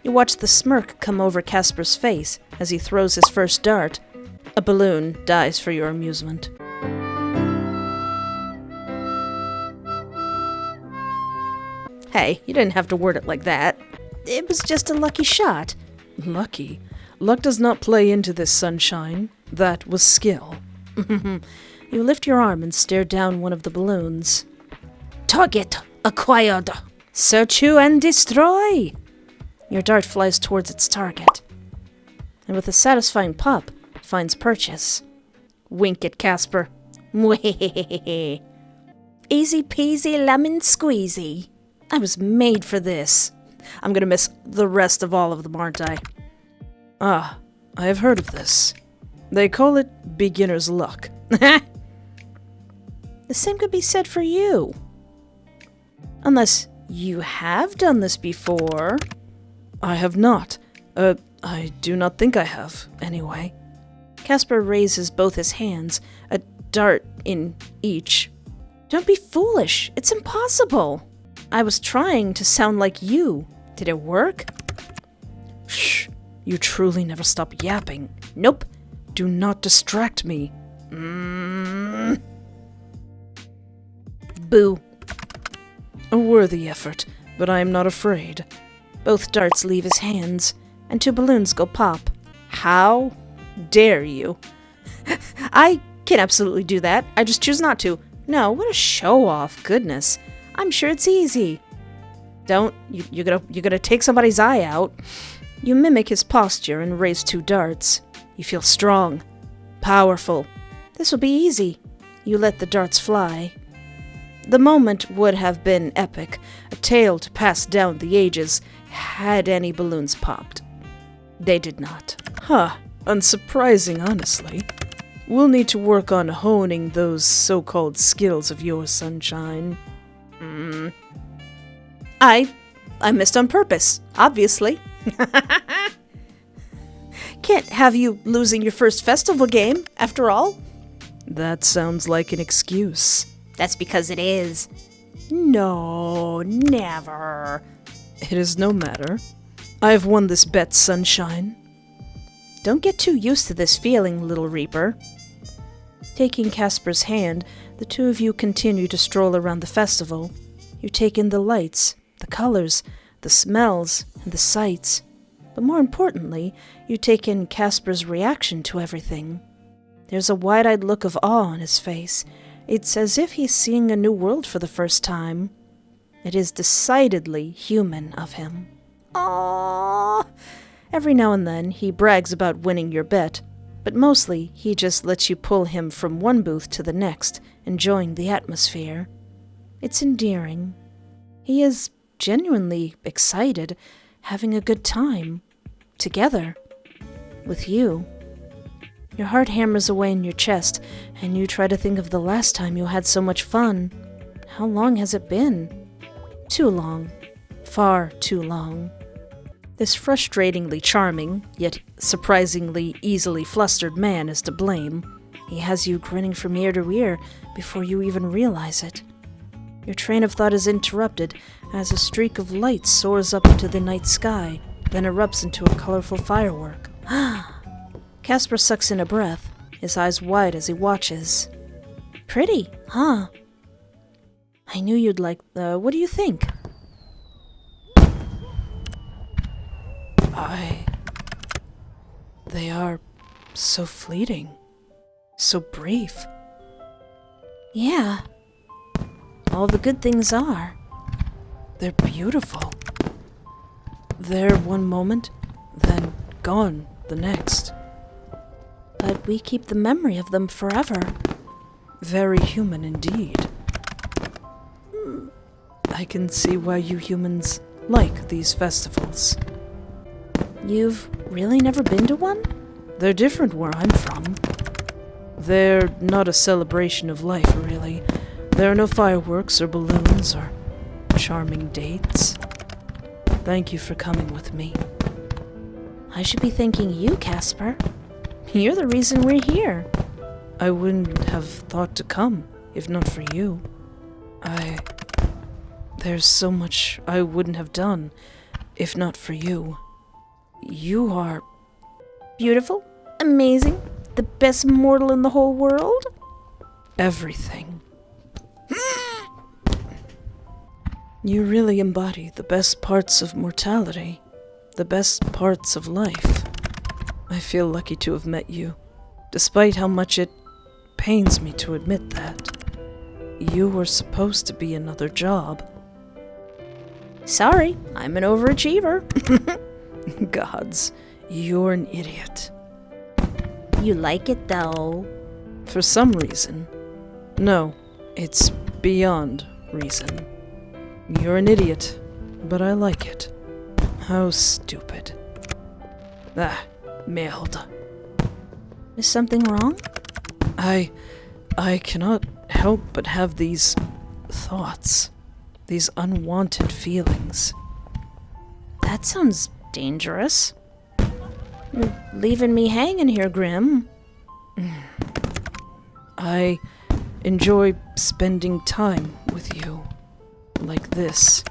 You watch the smirk come over Casper's face as he throws his first dart. A balloon dies for your amusement. Hey, you didn't have to word it like that. It was just a lucky shot. Lucky? Luck does not play into this, sunshine. That was skill. You lift your arm and stare down one of the balloons. Target acquired. Search you and destroy. Your dart flies towards its target, and with a satisfying pop, finds purchase. Wink at Casper. Easy peasy lemon squeezy. I was made for this. I'm gonna miss the rest of all of them, aren't I? Ah, I have heard of this. They call it beginner's luck. The same could be said for you. Unless you have done this before. I have not. I do not think I have, anyway. Casper raises both his hands, a dart in each. Don't be foolish. It's impossible. I was trying to sound like you. Did it work? Shh. You truly never stop yapping. Nope. Do not distract me. Boo. A worthy effort, but I am not afraid. Both darts leave his hands, and 2 balloons go pop. How dare you? I can absolutely do that. I just choose not to. No, what a show-off. Goodness. I'm sure it's easy. Don't. You're gonna take somebody's eye out. You mimic his posture and raise 2 darts. You feel strong. Powerful. This will be easy. You let the darts fly. The moment would have been epic, a tale to pass down the ages, had any balloons popped. They did not. Huh, unsurprising, honestly. We'll need to work on honing those so-called skills of yours, sunshine. I missed on purpose, obviously. Can't have you losing your first festival game, after all. That sounds like an excuse. That's because it is. No, never. It is no matter. I have won this bet, Sunshine. Don't get too used to this feeling, little Reaper. Taking Casper's hand, the two of you continue to stroll around the festival. You take in the lights, the colors, the smells, and the sights. But more importantly, you take in Casper's reaction to everything. There's a wide-eyed look of awe on his face. It's as if he's seeing a new world for the first time. It is decidedly human of him. Aww! Every now and then, he brags about winning your bet, but mostly he just lets you pull him from one booth to the next, enjoying the atmosphere. It's endearing. He is genuinely excited, having a good time. Together. With you. Your heart hammers away in your chest, and you try to think of the last time you had so much fun. How long has it been? Too long. Far too long. This frustratingly charming, yet surprisingly easily flustered man is to blame. He has you grinning from ear to ear before you even realize it. Your train of thought is interrupted as a streak of light soars up into the night sky, then erupts into a colorful firework. Casper sucks in a breath, his eyes wide as he watches. Pretty, huh? I knew you'd like what do you think? They are so fleeting, so brief. Yeah, all the good things are. They're beautiful. They're one moment, then gone the next. But we keep the memory of them forever. Very human indeed. I can see why you humans like these festivals. You've really never been to one? They're different where I'm from. They're not a celebration of life, really. There are no fireworks or balloons or charming dates. Thank you for coming with me. I should be thanking you, Casper. You're the reason we're here. I wouldn't have thought to come if not for you. There's so much I wouldn't have done if not for you. You are beautiful, amazing, the best mortal in the whole world. Everything. You really embody the best parts of mortality, the best parts of life. I feel lucky to have met you, despite how much it pains me to admit that. You were supposed to be another job. Sorry, I'm an overachiever. Gods, you're an idiot. You like it, though. For some reason. No, it's beyond reason. You're an idiot, but I like it. How stupid. Merde. Is something wrong? I cannot help but have these thoughts, these unwanted feelings. That sounds dangerous. You're leaving me hanging here, Grim. I enjoy spending time with you, like this.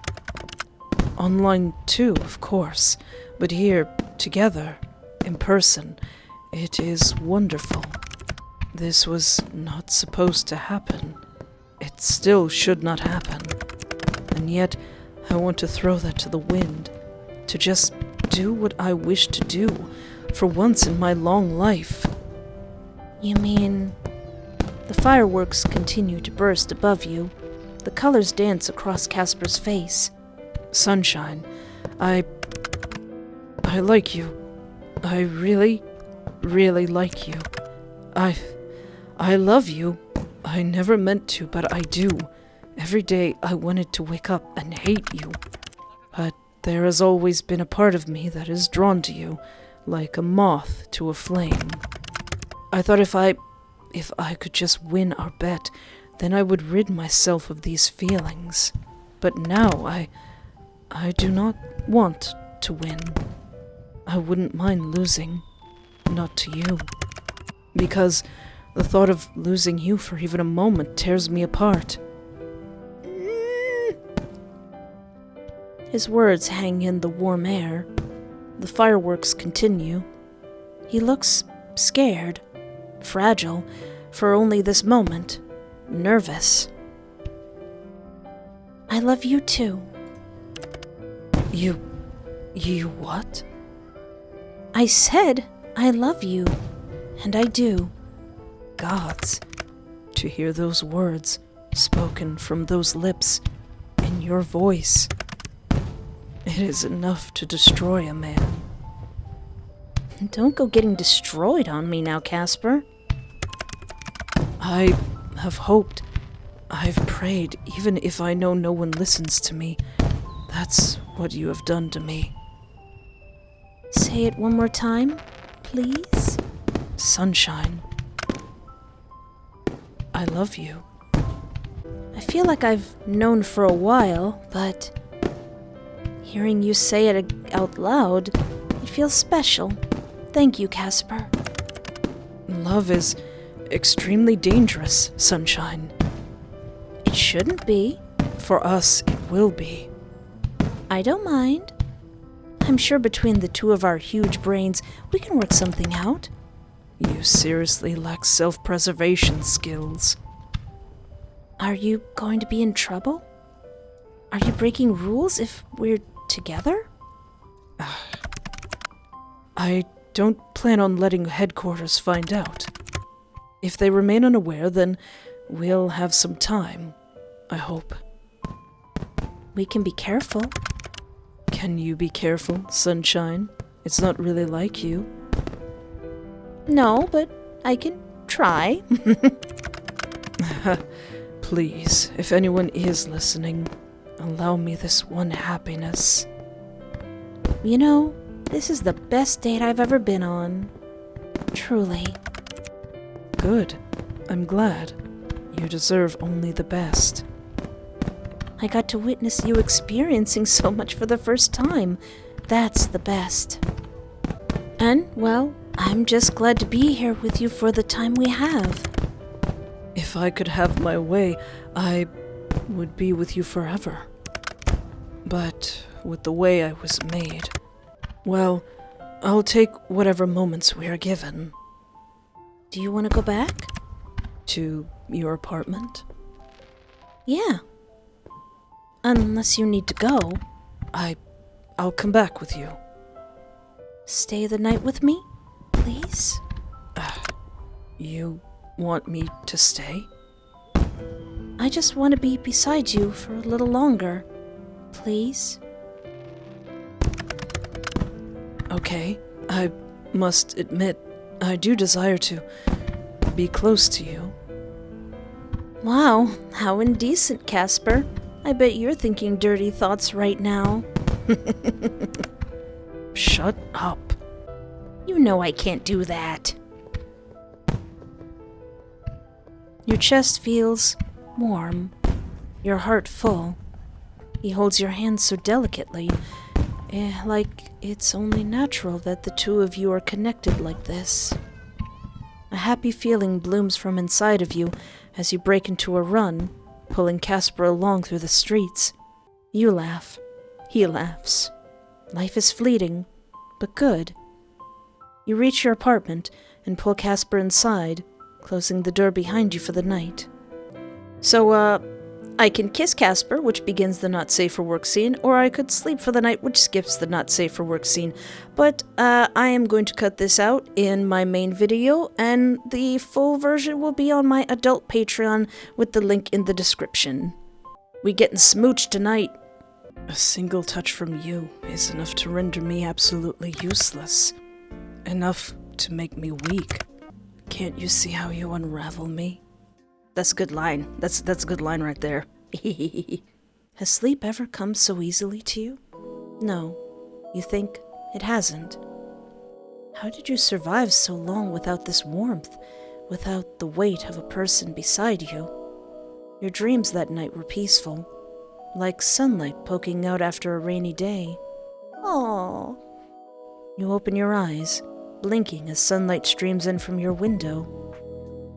Online too, of course, but here, together, in person, it is wonderful. This was not supposed to happen. It still should not happen. And yet, I want to throw that to the wind, to just do what I wish to do, for once in my long life. You mean... The fireworks continue to burst above you. The colors dance across Casper's face. Sunshine, I like you. I really, really like you. I love you. I never meant to, but I do. Every day I wanted to wake up and hate you. But there has always been a part of me that is drawn to you, like a moth to a flame. I thought if I could just win our bet, then I would rid myself of these feelings. But now I do not want to win. I wouldn't mind losing. Not to you. Because The thought of losing you for even a moment tears me apart. His words hang in the warm air. The fireworks continue. He looks scared, fragile, for only this moment, nervous. I love you too. You what? I said I love you, and I do. Gods, to hear those words spoken from those lips in your voice. It is enough to destroy a man. Don't go getting destroyed on me now, Casper. I have hoped, I've prayed, even if I know no one listens to me. That's what you have done to me. Say it one more time, please. Sunshine, I love you. I feel like I've known for a while, but hearing you say it out loud, it feels special. Thank you, Casper. Love is extremely dangerous, Sunshine. It shouldn't be. For us, it will be. I don't mind. I'm sure between the two of our huge brains, we can work something out. You seriously lack self-preservation skills. Are you going to be in trouble? Are you breaking rules if we're together? I don't plan on letting headquarters find out. If they remain unaware, then we'll have some time, I hope. We can be careful. Can you be careful, Sunshine? It's not really like you. No, but I can try. Please, if anyone is listening, allow me this one happiness. You know, this is the best date I've ever been on. Truly. Good. I'm glad. You deserve only the best. I got to witness you experiencing so much for the first time. That's the best. And, well, I'm just glad to be here with you for the time we have. If I could have my way, I would be with you forever. But with the way I was made, well, I'll take whatever moments we are given. Do you want to go back? To your apartment? Yeah. Unless you need to go. I'll come back with you. Stay the night with me, please? You want me to stay? I just want to be beside you for a little longer, please. Okay, I must admit, I do desire to be close to you. Wow, how indecent, Casper. I bet you're thinking dirty thoughts right now. Shut up. You know I can't do that. Your chest feels warm, your heart full. He holds your hand so delicately, like it's only natural that the two of you are connected like this. A happy feeling blooms from inside of you as you break into a run, pulling Casper along through the streets. You laugh. He laughs. Life is fleeting, but good. You reach your apartment and pull Casper inside, closing the door behind you for the night. So, I can kiss Casper, which begins the not safe for work scene, or I could sleep for the night, which skips the not safe for work scene. But, I am going to cut this out in my main video, and the full version will be on my adult Patreon with the link in the description. We getting smooched tonight. A single touch from you is enough to render me absolutely useless. Enough to make me weak. Can't you see how you unravel me? That's a good line. That's a good line right there. Has sleep ever come so easily to you? No. You think it hasn't? How did you survive so long without this warmth, without the weight of a person beside you? Your dreams that night were peaceful, like sunlight poking out after a rainy day. Aww. You open your eyes, blinking as sunlight streams in from your window.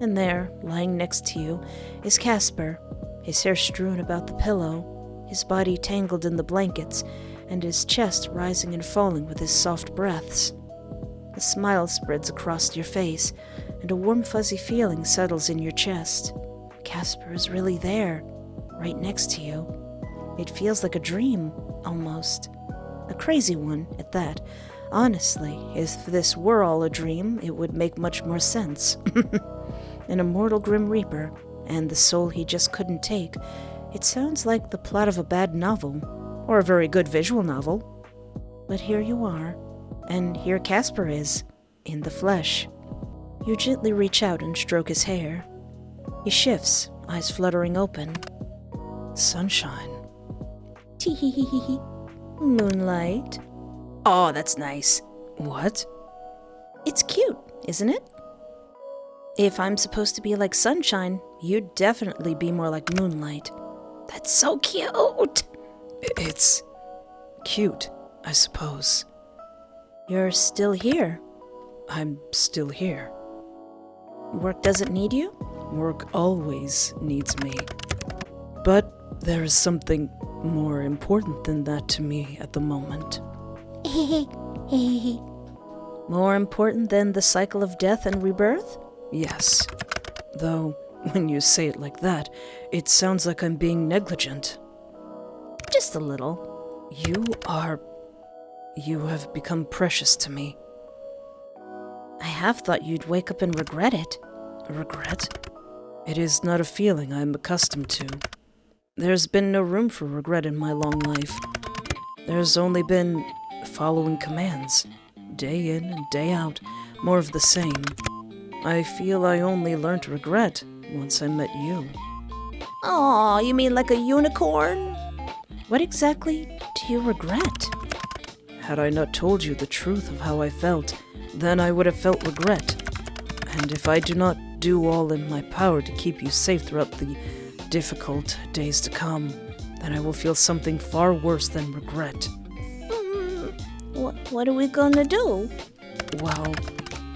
And there, lying next to you, is Casper, his hair strewn about the pillow, his body tangled in the blankets, and his chest rising and falling with his soft breaths. A smile spreads across your face, and a warm fuzzy feeling settles in your chest. Casper is really there, right next to you. It feels like a dream, almost. A crazy one, at that. Honestly, if this were all a dream, it would make much more sense. An immortal Grim Reaper, and the soul he just couldn't take. It sounds like the plot of a bad novel, or a very good visual novel. But here you are, and here Casper is, in the flesh. You gently reach out and stroke his hair. He shifts, eyes fluttering open. Sunshine. Tee-hee-hee-hee. Moonlight. Oh, that's nice. What? It's cute, isn't it? If I'm supposed to be like sunshine, you'd definitely be more like moonlight. That's so cute. It's cute, I suppose. You're still here. I'm still here. Work doesn't need you? Work always needs me. But there is something more important than that to me at the moment. More important than the cycle of death and rebirth? Yes. Though, when you say it like that, it sounds like I'm being negligent. Just a little. You have become precious to me. I have thought you'd wake up and regret it. Regret? It is not a feeling I am accustomed to. There's been no room for regret in my long life. There's only been following commands, day in and day out, more of the same. I feel I only learned to regret once I met you. Aw, you mean like a unicorn? What exactly do you regret? Had I not told you the truth of how I felt, then I would have felt regret. And if I do not do all in my power to keep you safe throughout the difficult days to come, then I will feel something far worse than regret. What are we gonna do? Well,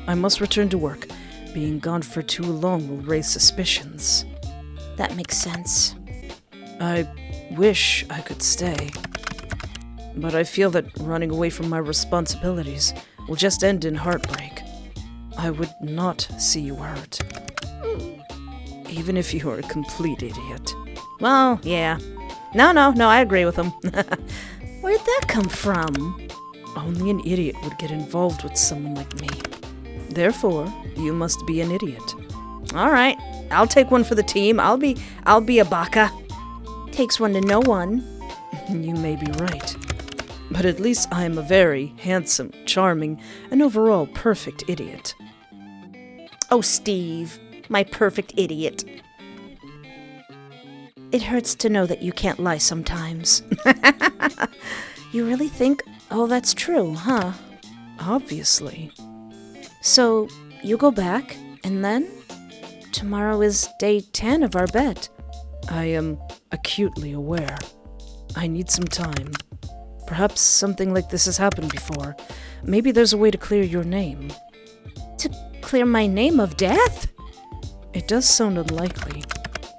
I must return to work. Being gone for too long will raise suspicions. That makes sense. I wish I could stay. But I feel that running away from my responsibilities will just end in heartbreak. I would not see you hurt. Even if you are a complete idiot. Well, yeah. No, I agree with him. Where'd that come from? Only an idiot would get involved with someone like me. Therefore, you must be an idiot. All right, I'll take one for the team. I'll be a baka. Takes one to know one. You may be right. But at least I am a very handsome, charming, and overall perfect idiot. Oh, Steve, my perfect idiot. It hurts to know that you can't lie sometimes. You really think all that's true, huh? Obviously. So, you go back, and then? Tomorrow is day 10 of our bet. I am acutely aware. I need some time. Perhaps something like this has happened before. Maybe there's a way to clear your name. To clear my name of death? It does sound unlikely,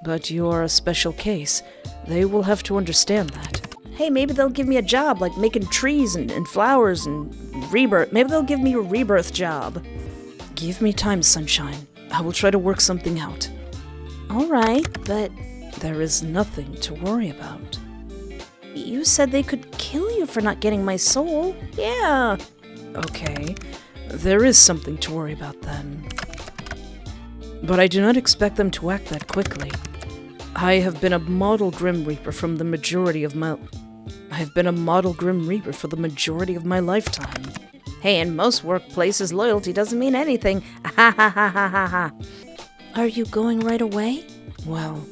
but you are a special case. They will have to understand that. Hey, maybe they'll give me a job, like making trees and flowers and rebirth. Maybe they'll give me a rebirth job. Give me time, Sunshine. I will try to work something out. All right, but there is nothing to worry about. You said they could kill you for not getting my soul. Yeah. Okay, there is something to worry about then. But I do not expect them to act that quickly. I have been a model Grim Reaper for the majority of my lifetime. Hey, in most workplaces, loyalty doesn't mean anything. Ha ha ha ha ha ha. Are you going right away? Well,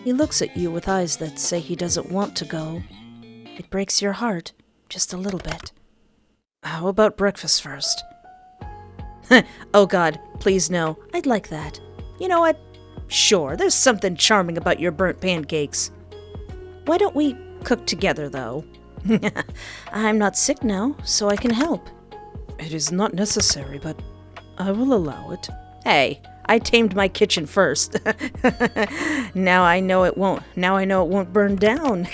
he looks at you with eyes that say he doesn't want to go. It breaks your heart, just a little bit. How about breakfast first? Oh God, please no. I'd like that. You know what? Sure, there's something charming about your burnt pancakes. Why don't we cook together, though? I'm not sick now, so I can help. It is not necessary, but I will allow it. Hey, I tamed my kitchen first. Now I know it won't burn down.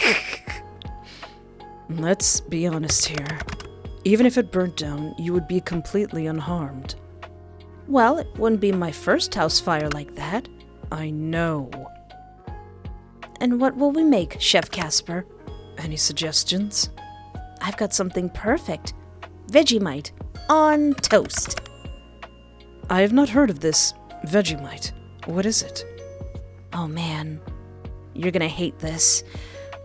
Let's be honest here. Even if it burnt down, you would be completely unharmed. Well, it wouldn't be my first house fire like that. I know. And what will we make, Chef Casper? Any suggestions? I've got something perfect. Vegemite on toast. I have not heard of this Vegemite. What is it? Oh man, you're gonna hate this.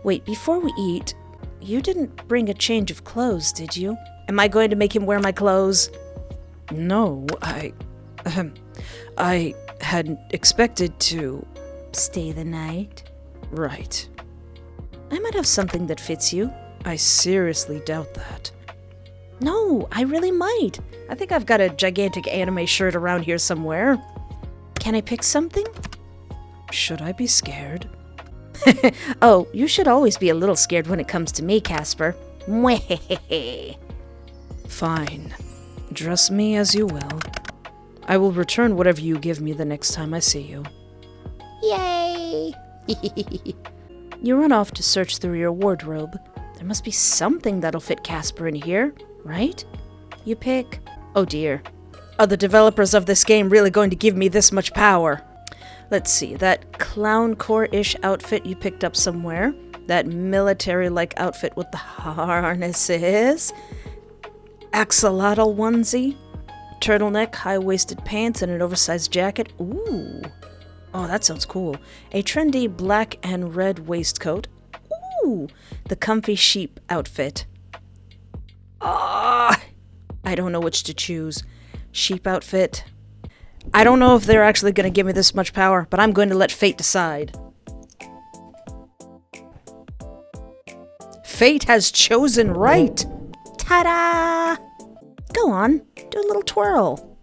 Wait, before we eat, you didn't bring a change of clothes, did you? Am I going to make him wear my clothes? No, I hadn't expected to. Stay the night? Right. I might have something that fits you. I seriously doubt that. No, I really might. I think I've got a gigantic anime shirt around here somewhere. Can I pick something? Should I be scared? Oh, you should always be a little scared when it comes to me, Casper. Fine. Dress me as you will. I will return whatever you give me the next time I see you. Yay! You run off to search through your wardrobe. There must be something that'll fit Casper in here, right? You pick... Oh dear. Are the developers of this game really going to give me this much power? Let's see, that clowncore-ish outfit you picked up somewhere. That military-like outfit with the harnesses. Axolotl onesie. Turtleneck, high-waisted pants, and an oversized jacket. Ooh. Oh, that sounds cool. A trendy black and red waistcoat. Ooh. The comfy sheep outfit. Ah! I don't know which to choose. Sheep outfit. I don't know if they're actually going to give me this much power, but I'm going to let fate decide. Fate has chosen right! Ta-da! Go on, do a little twirl.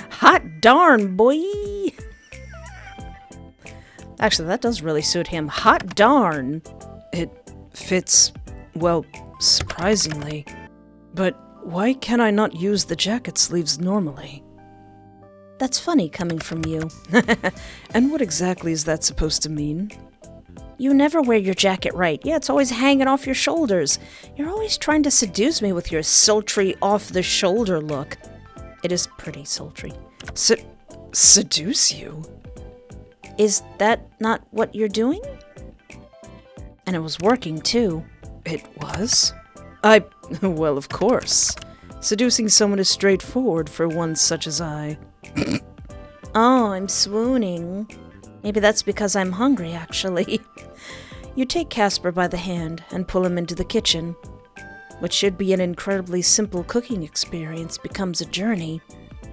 Hot darn, boy! Actually, that does really suit him. Hot darn! It fits, well, surprisingly. But why can I not use the jacket sleeves normally? That's funny coming from you. And what exactly is that supposed to mean? You never wear your jacket right. Yeah, it's always hanging off your shoulders. You're always trying to seduce me with your sultry, off-the-shoulder look. It is pretty sultry. Seduce you? Is that not what you're doing? And it was working, too. It was? Well, of course. Seducing someone is straightforward for one such as I. Oh, I'm swooning. Maybe that's because I'm hungry, actually. You take Casper by the hand and pull him into the kitchen. What should be an incredibly simple cooking experience becomes a journey.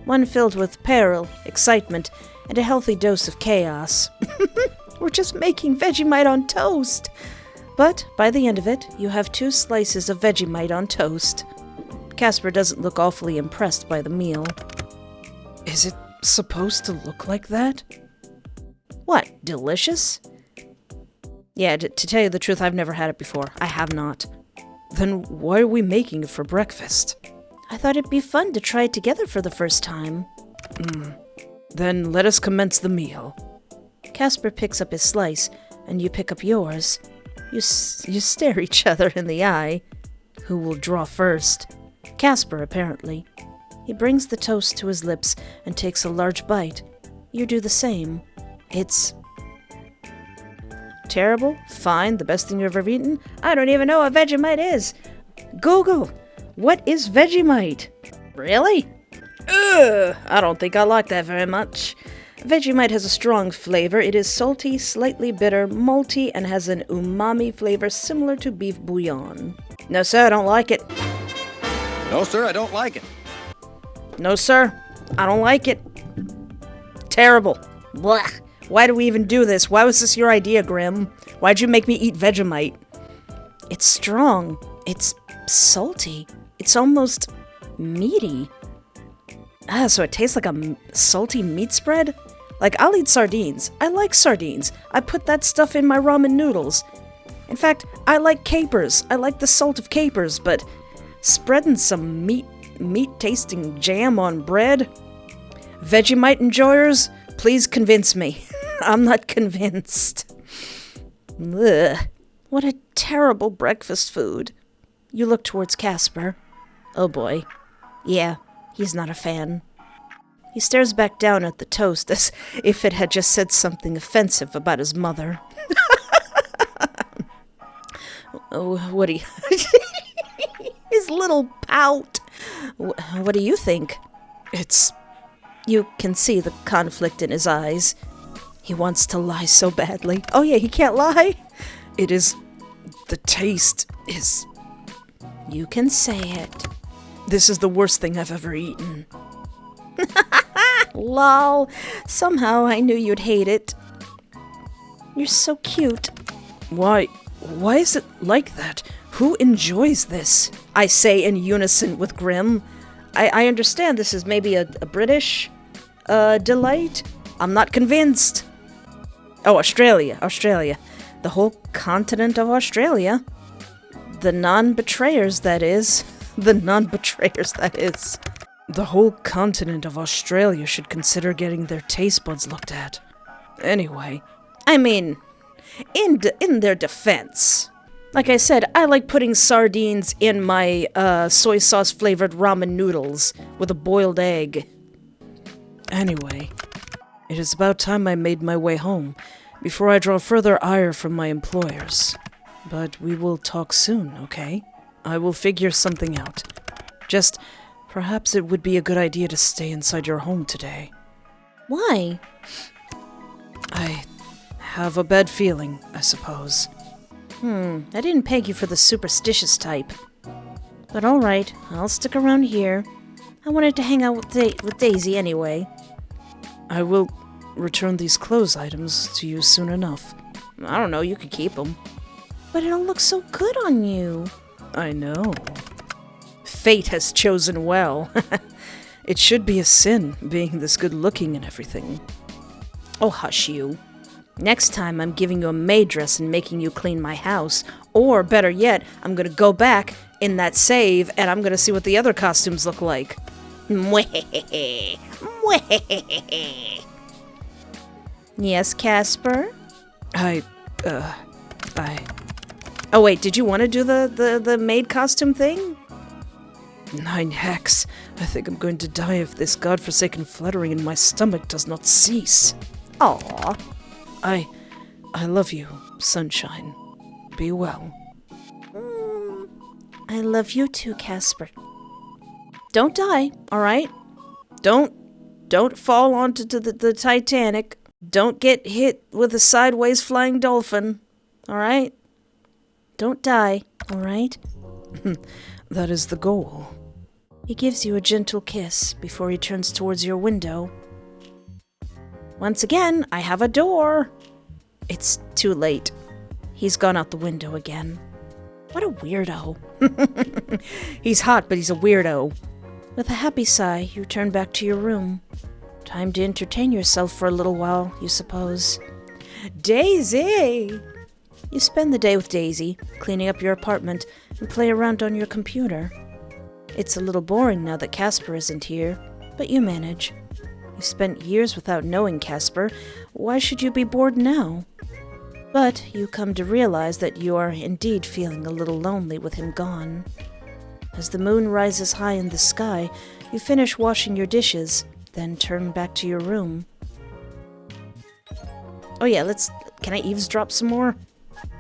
One filled with peril, excitement, and a healthy dose of chaos. We're just making Vegemite on toast! But by the end of it, you have 2 slices of Vegemite on toast. Casper doesn't look awfully impressed by the meal. Is it supposed to look like that? What, delicious? Yeah, to tell you the truth, I've never had it before. I have not. Then why are we making it for breakfast? I thought it'd be fun to try it together for the first time. Then let us commence the meal. Casper picks up his slice, and you pick up yours. You stare each other in the eye. Who will draw first? Casper, apparently. He brings the toast to his lips and takes a large bite. You do the same. It's terrible, fine, the best thing you've ever eaten. I don't even know what Vegemite is. Google, what is Vegemite? Really? Ugh, I don't think I like that very much. Vegemite has a strong flavor. It is salty, slightly bitter, malty, and has an umami flavor similar to beef bouillon. No, sir, I don't like it. No, sir, I don't like it. No, sir, I don't like it. Terrible. Blah. Why do we even do this? Why was this your idea, Grim? Why'd you make me eat Vegemite? It's strong. It's salty. It's almost meaty. So it tastes like a salty meat spread? Like, I'll eat sardines. I like sardines. I put that stuff in my ramen noodles. In fact, I like capers. I like the salt of capers, but spreading some meat-tasting jam on bread? Vegemite enjoyers, please convince me. I'm not convinced. Ugh. What a terrible breakfast food. You look towards Casper. Oh boy. Yeah, he's not a fan. He stares back down at the toast as if it had just said something offensive about his mother. Oh, what do you... His little pout. What do you think? You can see the conflict in his eyes. He wants to lie so badly. Oh yeah, he can't lie. The taste is... You can say it. This is the worst thing I've ever eaten. Lol. Somehow I knew you'd hate it. You're so cute. Why is it like that? Who enjoys this? I say in unison with Grimm. I understand this is maybe a British delight. I'm not convinced. Oh, Australia. The whole continent of Australia. The non-betrayers, that is. The whole continent of Australia should consider getting their taste buds looked at. Anyway, I mean, in their defense. Like I said, I like putting sardines in my soy sauce flavored ramen noodles with a boiled egg. Anyway, it is about time I made my way home before I draw further ire from my employers. But we will talk soon, okay? I will figure something out. Just, perhaps it would be a good idea to stay inside your home today. Why? I have a bad feeling, I suppose. I didn't peg you for the superstitious type. But alright, I'll stick around here. I wanted to hang out with Daisy anyway. I will return these clothes items to you soon enough. I don't know, you could keep them. But it'll look so good on you. I know. Fate has chosen well. It should be a sin, being this good looking and everything. Oh, hush you. Next time I'm giving you a maid dress and making you clean my house. Or, better yet, I'm gonna go back in that save and I'm gonna see what the other costumes look like. Yes, Casper? Oh wait, did you want to do the maid costume thing? 9 hecks. I think I'm going to die if this godforsaken fluttering in my stomach does not cease. Aw. I love you, sunshine. Be well. I love you too, Casper. Don't die, alright? Don't fall onto the Titanic. Don't get hit with a sideways flying dolphin, alright? Don't die, alright? That is the goal. He gives you a gentle kiss before he turns towards your window. Once again, I have a door. It's too late. He's gone out the window again. What a weirdo. He's hot, but he's a weirdo. With a happy sigh, you turn back to your room. Time to entertain yourself for a little while, you suppose. Daisy! You spend the day with Daisy, cleaning up your apartment, and play around on your computer. It's a little boring now that Casper isn't here, but you manage. You spent years without knowing Casper. Why should you be bored now? But you come to realize that you are indeed feeling a little lonely with him gone. As the moon rises high in the sky, you finish washing your dishes, then turn back to your room. Oh yeah, can I eavesdrop some more?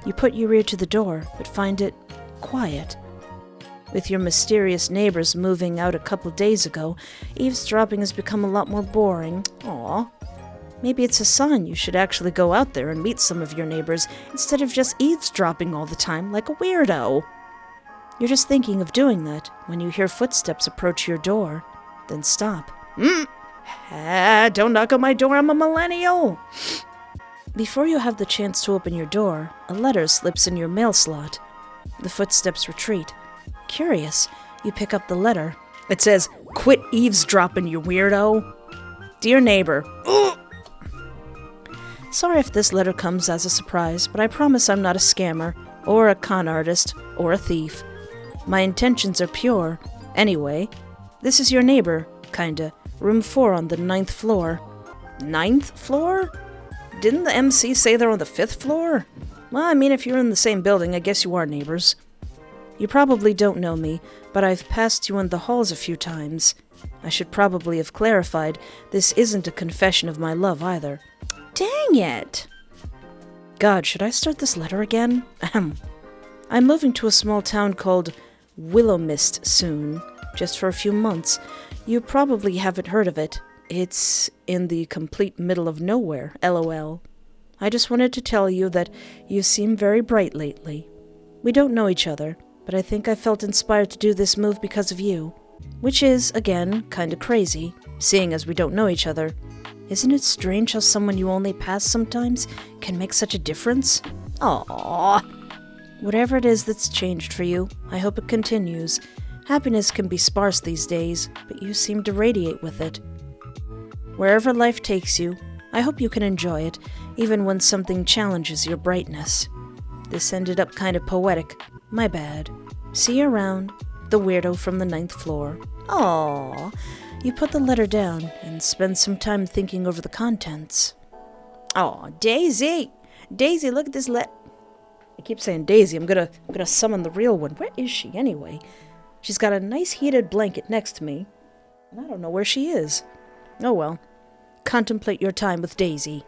You put your ear to the door, but find it quiet. With your mysterious neighbors moving out a couple days ago, eavesdropping has become a lot more boring. Aw. Maybe it's a sign you should actually go out there and meet some of your neighbors instead of just eavesdropping all the time like a weirdo. You're just thinking of doing that when you hear footsteps approach your door. Then stop. Don't knock on my door, I'm a millennial. Before you have the chance to open your door, a letter slips in your mail slot. The footsteps retreat. Curious, you pick up the letter. It says, "Quit eavesdropping, you weirdo. Dear neighbor." Sorry if this letter comes as a surprise, but I promise I'm not a scammer, or a con artist, or a thief. My intentions are pure. Anyway, this is your neighbor, kinda, Room 4 on the 9th floor. 9th floor? Didn't the MC say they're on the 5th floor? Well, I mean, if you're in the same building, I guess you are neighbors. You probably don't know me, but I've passed you in the halls a few times. I should probably have clarified, this isn't a confession of my love either. Dang it! God, should I start this letter again? Ahem. I'm moving to a small town called Willowmist soon, just for a few months. You probably haven't heard of it. It's in the complete middle of nowhere, LOL. I just wanted to tell you that you seem very bright lately. We don't know each other, but I think I felt inspired to do this move because of you. Which is, again, kinda crazy, seeing as we don't know each other. Isn't it strange how someone you only pass sometimes can make such a difference? Aww. Whatever it is that's changed for you, I hope it continues. Happiness can be sparse these days, but you seem to radiate with it. Wherever life takes you, I hope you can enjoy it, even when something challenges your brightness. This ended up kind of poetic. My bad. See you around. The weirdo from the 9th floor. Aww. You put the letter down and spend some time thinking over the contents. Aw, Daisy! Daisy, look at this I keep saying Daisy. I'm gonna summon the real one. Where is she, anyway? She's got a nice heated blanket next to me, and I don't know where she is. Oh well. Contemplate your time with Daisy.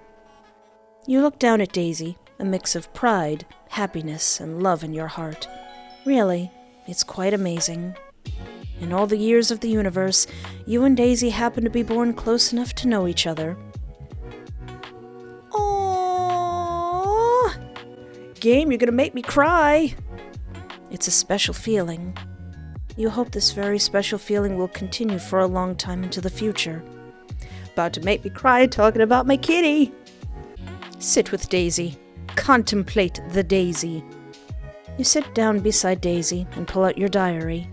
You look down at Daisy, a mix of pride, happiness, and love in your heart. Really, it's quite amazing. In all the years of the universe, you and Daisy happen to be born close enough to know each other. Aww! Game, you're gonna make me cry! It's a special feeling. You hope this very special feeling will continue for a long time into the future. About to make me cry talking about my kitty! Sit with Daisy. Contemplate the Daisy. You sit down beside Daisy and pull out your diary.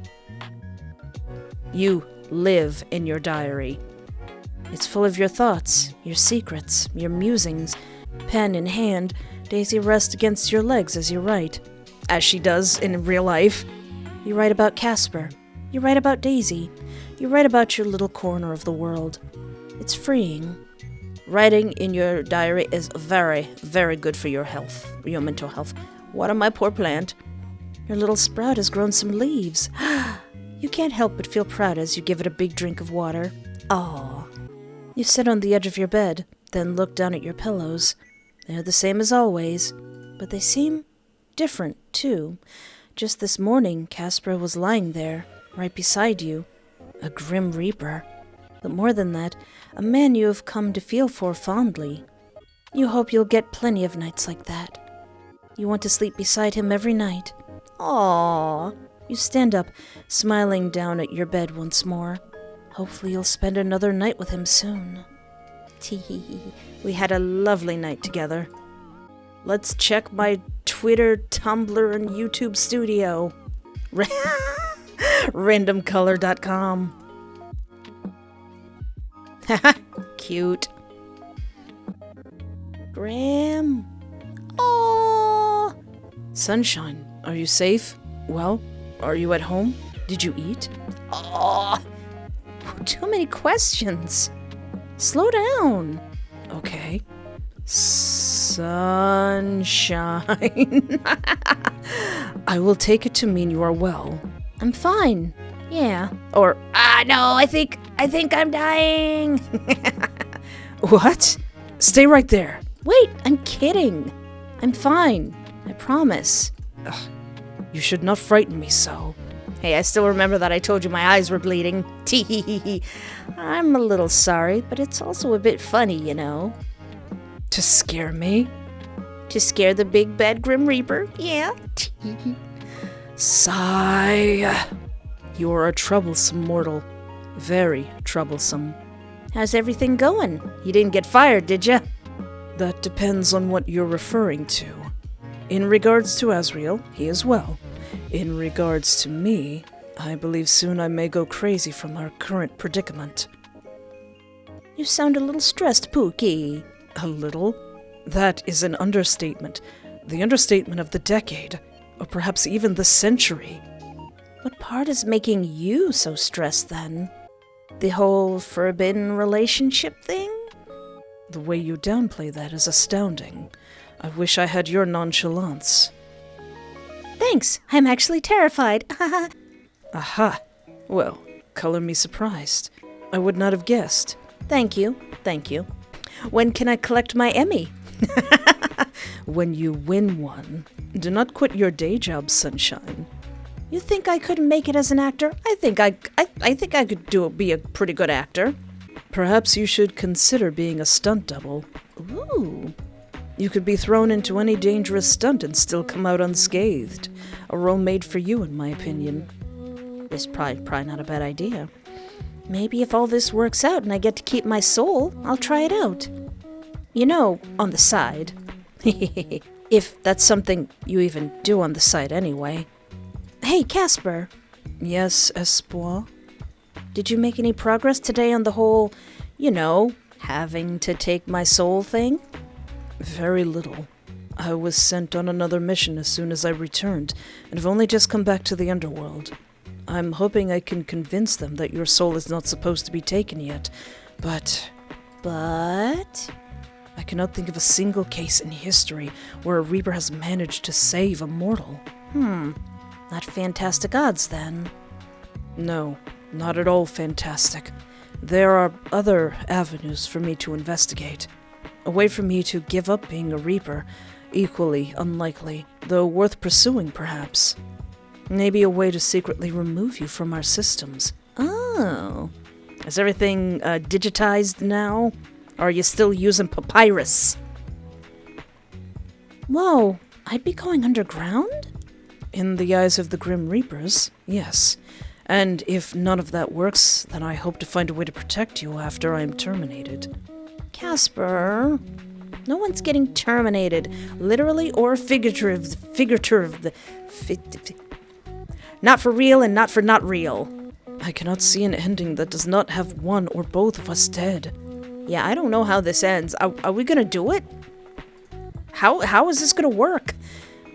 You live in your diary. It's full of your thoughts, your secrets, your musings. Pen in hand, Daisy rests against your legs as you write. As she does in real life. You write about Casper. You write about Daisy. You write about your little corner of the world. It's freeing. Writing in your diary is very, very good for your health, your mental health. What am I, poor plant? Your little sprout has grown some leaves. You can't help but feel proud as you give it a big drink of water. Aww. You sit on the edge of your bed, then look down at your pillows. They're the same as always, but they seem different, too. Just this morning, Casper was lying there, right beside you. A grim reaper. But more than that, a man you have come to feel for fondly. You hope you'll get plenty of nights like that. You want to sleep beside him every night. Aww. You stand up, smiling down at your bed once more. Hopefully you'll spend another night with him soon. Tee-hee-hee. We had a lovely night together. Let's check my Twitter, Tumblr, and YouTube studio. Randomcolor.com. Haha, cute. Graham. Aww. Sunshine, are you safe? Well, are you at home? Did you eat? Aww. Too many questions. Slow down. Okay. Sunshine. I will take it to mean you are well. I'm fine. Yeah. Or, no, I think I'm dying. What? Stay right there. Wait, I'm kidding. I'm fine. I promise. Ugh, you should not frighten me so. Hey, I still remember that I told you my eyes were bleeding. Tee-hee-hee. I'm a little sorry, but it's also a bit funny, you know. To scare me? To scare the big bad Grim Reaper? Yeah. Sigh. You are a troublesome mortal. Very troublesome. How's everything going? You didn't get fired, did ya? That depends on what you're referring to. In regards to Asriel, he is well. In regards to me, I believe soon I may go crazy from our current predicament. You sound a little stressed, Pookie. A little? That is an understatement. The understatement of the decade, or perhaps even the century. What part is making you so stressed, then? The whole forbidden relationship thing? The way you downplay that is astounding. I wish I had your nonchalance. Thanks, I'm actually terrified. Aha! Well, color me surprised. I would not have guessed. Thank you. When can I collect my Emmy? When you win one. Do not quit your day job, sunshine. You think I couldn't make it as an actor? I think I could be a pretty good actor. Perhaps you should consider being a stunt double. Ooh. You could be thrown into any dangerous stunt and still come out unscathed. A role made for you, in my opinion. This is probably not a bad idea. Maybe if all this works out and I get to keep my soul, I'll try it out. You know, on the side. If that's something you even do on the side anyway. Hey, Casper. Yes, Espoir? Did you make any progress today on the whole, having to take my soul thing? Very little. I was sent on another mission as soon as I returned, and have only just come back to the Underworld. I'm hoping I can convince them that your soul is not supposed to be taken yet, but... I cannot think of a single case in history where a Reaper has managed to save a mortal. Not fantastic odds, then. No, not at all fantastic. There are other avenues for me to investigate. A way for me to give up being a Reaper, equally unlikely, though worth pursuing perhaps. Maybe a way to secretly remove you from our systems. Oh. Is everything digitized now? Or are you still using papyrus? Whoa, I'd be going underground? In the eyes of the Grim Reapers, yes. And if none of that works, then I hope to find a way to protect you after I am terminated. Casper, no one's getting terminated, literally or figurative. Not for real and not for not real. I cannot see an ending that does not have one or both of us dead. Yeah, I don't know how this ends. Are we gonna do it? How is this gonna work?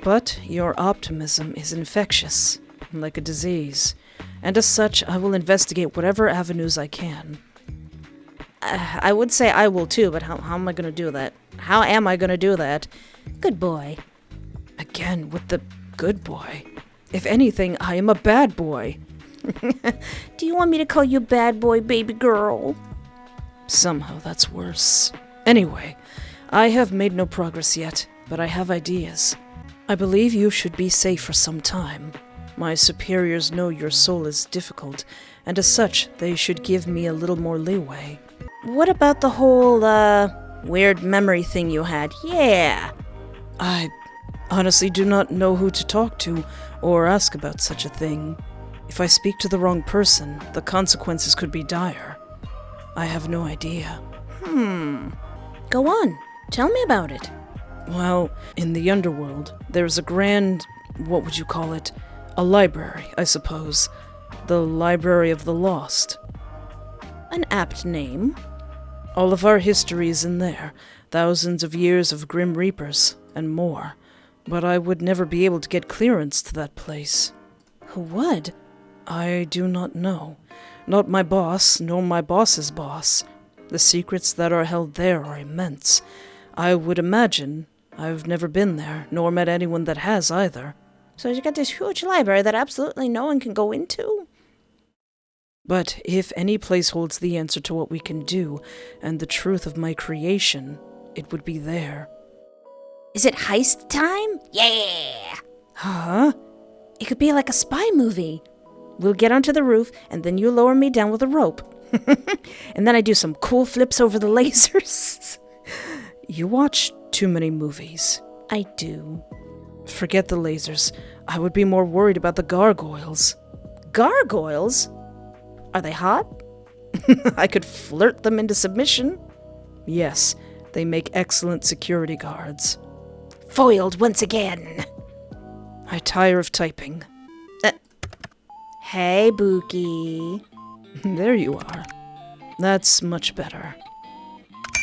But your optimism is infectious, like a disease. And as such, I will investigate whatever avenues I can. I would say I will too, but how am I gonna do that? How am I gonna do that? Good boy. Again, with the good boy. If anything, I am a bad boy. Do you want me to call you bad boy, baby girl? Somehow that's worse. Anyway, I have made no progress yet, but I have ideas. I believe you should be safe for some time. My superiors know your soul is difficult, and as such, they should give me a little more leeway. What about the whole, weird memory thing you had? Yeah. I honestly do not know who to talk to or ask about such a thing. If I speak to the wrong person, the consequences could be dire. I have no idea. Go on. Tell me about it. Well, in the Underworld, there's a grand, what would you call it? A library, I suppose. The Library of the Lost. An apt name. All of our history is in there. Thousands of years of Grim Reapers, and more. But I would never be able to get clearance to that place. Who would? I do not know. Not my boss, nor my boss's boss. The secrets that are held there are immense. I would imagine. I've never been there, nor met anyone that has either. So you got this huge library that absolutely no one can go into? But if any place holds the answer to what we can do, and the truth of my creation, it would be there. Is it heist time? Yeah! Huh? It could be like a spy movie. We'll get onto the roof, and then you lower me down with a rope. And then I do some cool flips over the lasers. You watch too many movies. I do. Forget the lasers. I would be more worried about the gargoyles. Gargoyles? Are they hot? I could flirt them into submission. Yes, they make excellent security guards. Foiled once again. I tire of typing. Hey, Bookie. There you are. That's much better.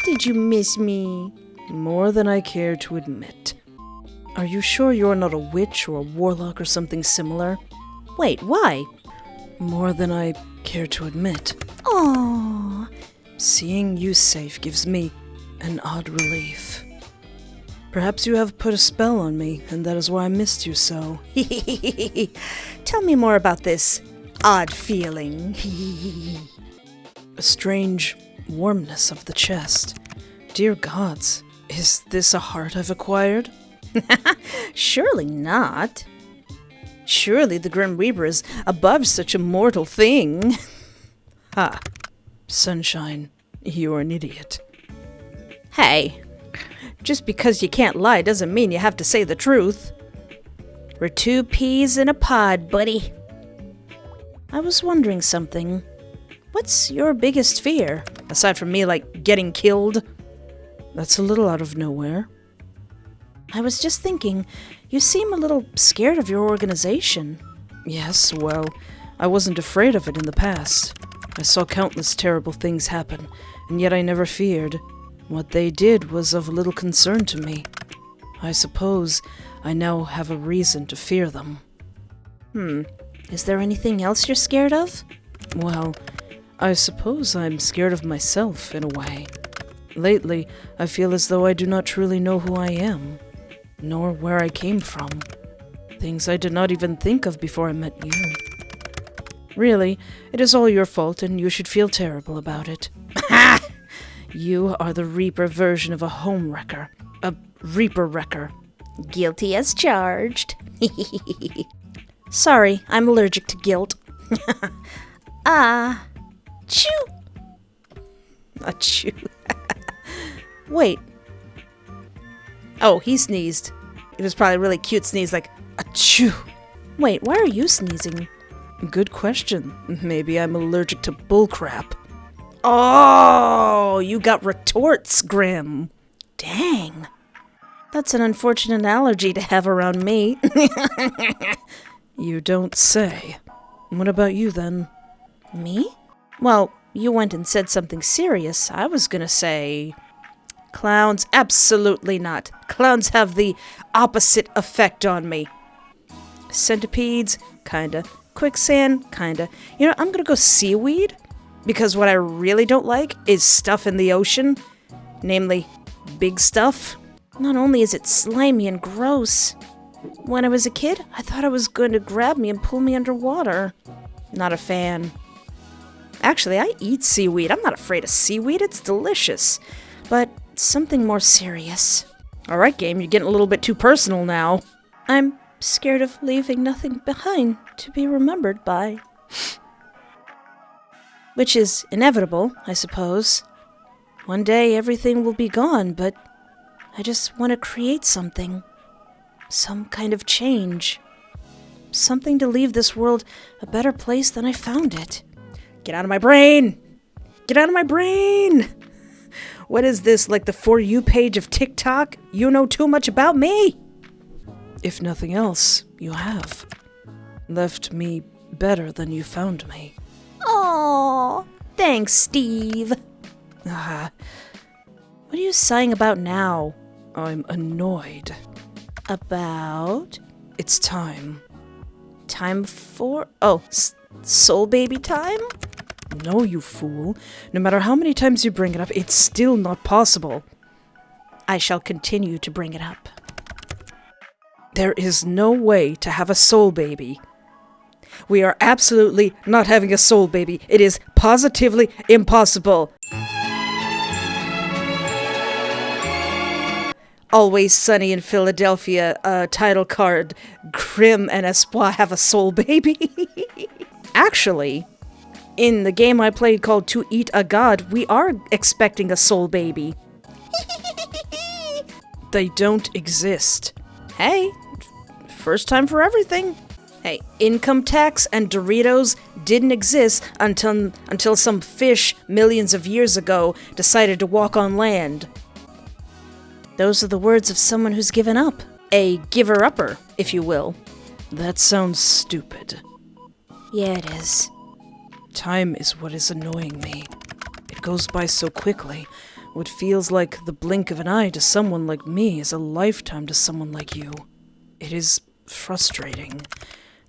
Did you miss me? More than I care to admit. Are you sure you're not a witch or a warlock or something similar? Wait, why? More than I care to admit. Aww. Seeing you safe gives me an odd relief. Perhaps you have put a spell on me, and that is why I missed you so. Tell me more about this odd feeling. A strange warmness of the chest. Dear gods, is this a heart I've acquired? Surely not. Surely the Grim Reaper is above such a mortal thing. Ha! Sunshine, you're an idiot. Hey, just because you can't lie doesn't mean you have to say the truth. We're two peas in a pod, buddy. I was wondering something. What's your biggest fear? Aside from me, like, getting killed? That's a little out of nowhere. I was just thinking, you seem a little scared of your organization. Yes, well, I wasn't afraid of it in the past. I saw countless terrible things happen, and yet I never feared. What they did was of little concern to me. I suppose I now have a reason to fear them. Is there anything else you're scared of? Well, I suppose I'm scared of myself, in a way. Lately, I feel as though I do not truly know who I am, nor where I came from. Things I did not even think of before I met you. Really, it is all your fault, and you should feel terrible about it. You are the Reaper version of a home wrecker. A Reaper wrecker. Guilty as charged. Sorry, I'm allergic to guilt. Achoo! Achoo. Wait. Oh, he sneezed. It was probably a really cute sneeze, like, achoo! Wait, why are you sneezing? Good question. Maybe I'm allergic to bullcrap. Oh, you got retorts, Grim. Dang. That's an unfortunate allergy to have around me. You don't say. What about you, then? Me? Well, you went and said something serious. I was gonna say... Clowns? Absolutely not. Clowns have the opposite effect on me. Centipedes? Kinda. Quicksand? Kinda. You know, I'm gonna go seaweed. Because what I really don't like is stuff in the ocean. Namely, big stuff. Not only is it slimy and gross. When I was a kid, I thought it was going to grab me and pull me underwater. Not a fan. Actually, I eat seaweed. I'm not afraid of seaweed. It's delicious. But something more serious. Alright, game, you're getting a little bit too personal now. I'm scared of leaving nothing behind to be remembered by. Which is inevitable, I suppose. One day everything will be gone, but I just want to create something. Some kind of change. Something to leave this world a better place than I found it. Get out of my brain! Get out of my brain! What is this, like the For You page of TikTok? You know too much about me! If nothing else, you have. Left me better than you found me. Aww, thanks, Steve. Ah, What are you sighing about now? I'm annoyed. About? It's time. Time for... Oh, soul baby time? No, you fool. No matter how many times you bring it up, it's still not possible. I shall continue to bring it up. There is no way to have a soul baby. We are absolutely not having a soul baby. It is positively impossible. Always Sunny in Philadelphia, title card, Grim and Espoir have a soul baby. Actually, in the game I played called To Eat a God, we are expecting a soul baby. They don't exist. Hey, first time for everything. Hey, income tax and Doritos didn't exist until some fish millions of years ago decided to walk on land. Those are the words of someone who's given up. A giver-upper, if you will. That sounds stupid. Yeah, it is. Time is what is annoying me. It goes by so quickly. What feels like the blink of an eye to someone like me is a lifetime to someone like you. It is frustrating.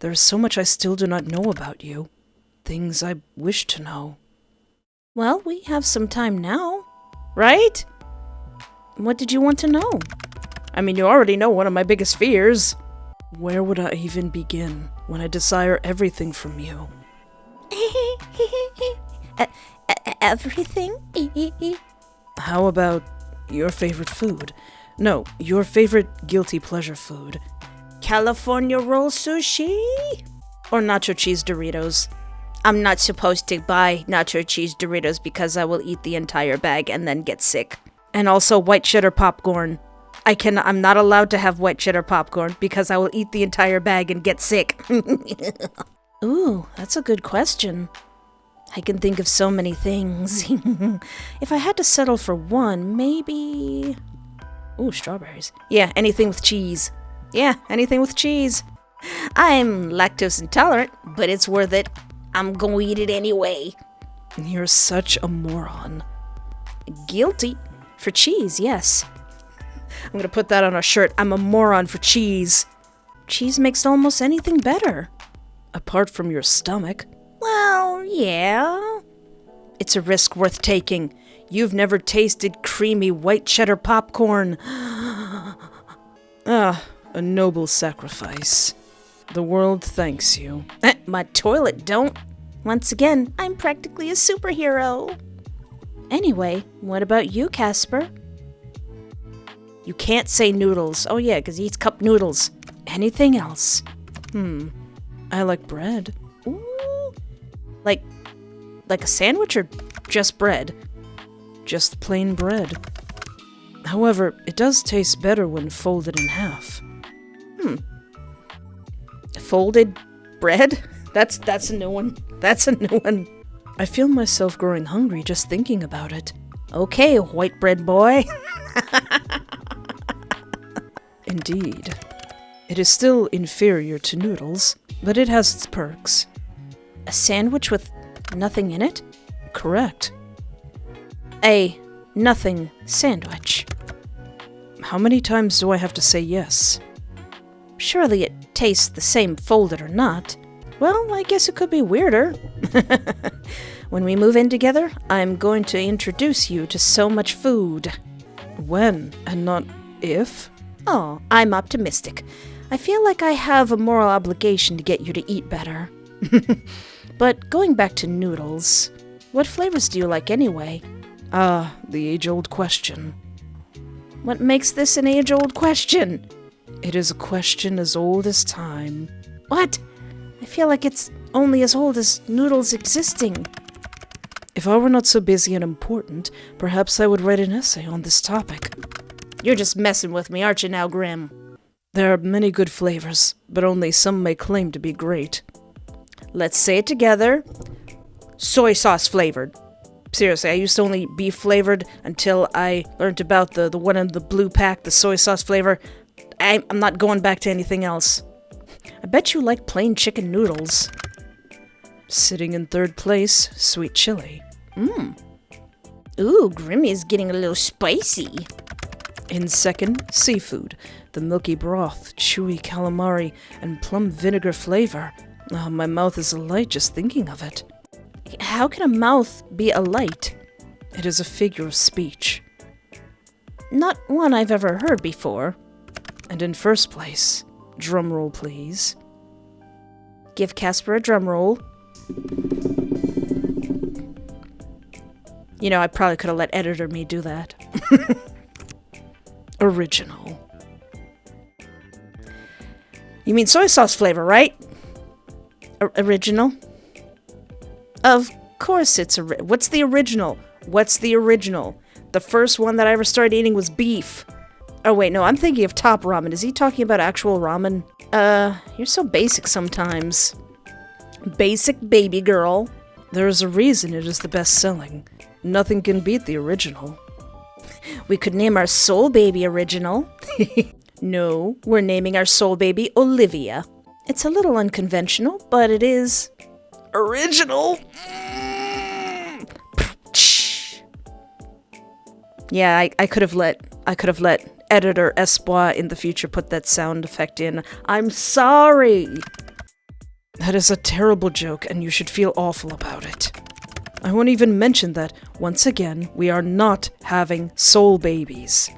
There is so much I still do not know about you. things I wish to know. Well, we have some time now, right? What did you want to know? I mean, you already know one of my biggest fears. Where would I even begin when I desire everything from you? Everything? How about your favorite food? No, your favorite guilty pleasure food. California roll sushi? Or nacho cheese Doritos. I'm not supposed to buy nacho cheese Doritos because I will eat the entire bag and then get sick. And also white cheddar popcorn. I'm not allowed to have white cheddar popcorn because I will eat the entire bag and get sick. Ooh, that's a good question. I can think of so many things. If I had to settle for one, maybe... Ooh, strawberries. Yeah, anything with cheese. Yeah, anything with cheese. I'm lactose intolerant, but it's worth it. I'm gonna eat it anyway. You're such a moron. Guilty. For cheese, yes. I'm gonna put that on a shirt. I'm a moron for cheese. Cheese makes almost anything better. Apart from your stomach. Well, yeah. It's a risk worth taking. You've never tasted creamy white cheddar popcorn. Ah, a noble sacrifice. The world thanks you. My toilet don't. Once again, I'm practically a superhero. Anyway, what about you, Casper? You can't say noodles. Oh yeah, because he eats cup noodles. Anything else? I like bread. Ooh. Like a sandwich or just bread? Just plain bread. However, it does taste better when folded in half. Folded bread? That's a new one. That's a new one. I feel myself growing hungry just thinking about it. Okay, white bread boy. Indeed. It is still inferior to noodles, but it has its perks. A sandwich with nothing in it? Correct. A nothing sandwich. How many times do I have to say yes? Surely it tastes the same folded or not. Well, I guess it could be weirder. When we move in together, I'm going to introduce you to so much food. When, and not if? Oh, I'm optimistic. I feel like I have a moral obligation to get you to eat better. But going back to noodles, what flavors do you like anyway? Ah, the age-old question. What makes this an age-old question? It is a question as old as time. What? I feel like it's only as old as noodles existing. If I were not so busy and important, perhaps I would write an essay on this topic. You're just messing with me, aren't you now, Grim? There are many good flavors, but only some may claim to be great. Let's say it together. Soy sauce flavored. Seriously, I used to only beef flavored until I learned about the one in the blue pack, the soy sauce flavor. I'm not going back to anything else. I bet you like plain chicken noodles. Sitting in third place, sweet chili. Ooh, Grimmy's getting a little spicy. In second, seafood. The milky broth, chewy calamari, and plum vinegar flavor. Oh, my mouth is alight just thinking of it. How can a mouth be alight? It is a figure of speech. Not one I've ever heard before. And in first place, drum roll please. Give Casper a drum roll. You know, I probably could have let editor me do that. Original. You mean soy sauce flavor, right? Original? Of course it's what's the original? What's the original? The first one that I ever started eating was beef. Oh wait, no, I'm thinking of Top Ramen. Is he talking about actual ramen? You're so basic sometimes. Basic baby girl. There is a reason it is the best selling. Nothing can beat the original. We could name our soul baby Original. No, we're naming our soul baby Olivia. It's a little unconventional, but it is... original. Yeah, I could have let editor Espoir in the future put that sound effect in. I'm sorry. That is a terrible joke, and you should feel awful about it. I won't even mention that, once again, we are not having soul babies.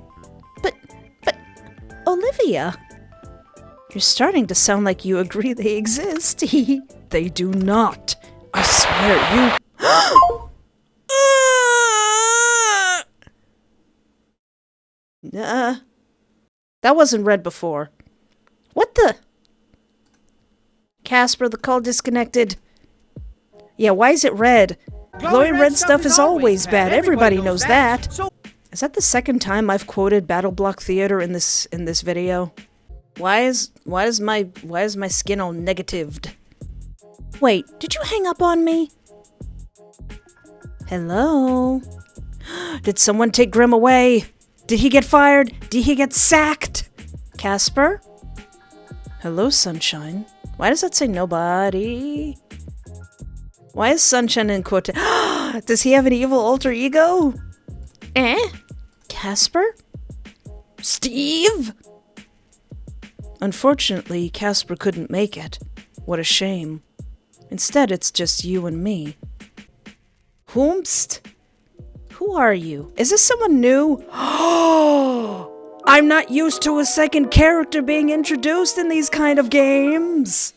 But, Olivia, You're starting to sound like you agree they exist. They do not. I swear, That wasn't red before. what the? Casper, the call disconnected. Yeah, why is it red? Glowing red stuff is always bad. Everybody knows that. Is that the second time I've quoted Battle Block Theater in this video? Why is my skin all negatived? Wait, did you hang up on me? Hello? Did someone take Grim away? Did he get fired? Did he get sacked? Casper? Hello, Sunshine. Why does that say nobody? Why is Sunshine in quote? Does he have an evil alter ego? Casper? Steve? Unfortunately, Casper couldn't make it. What a shame. Instead, it's just you and me. Whomst? Who are you? Is this someone new? I'm not used to a second character being introduced in these kind of games.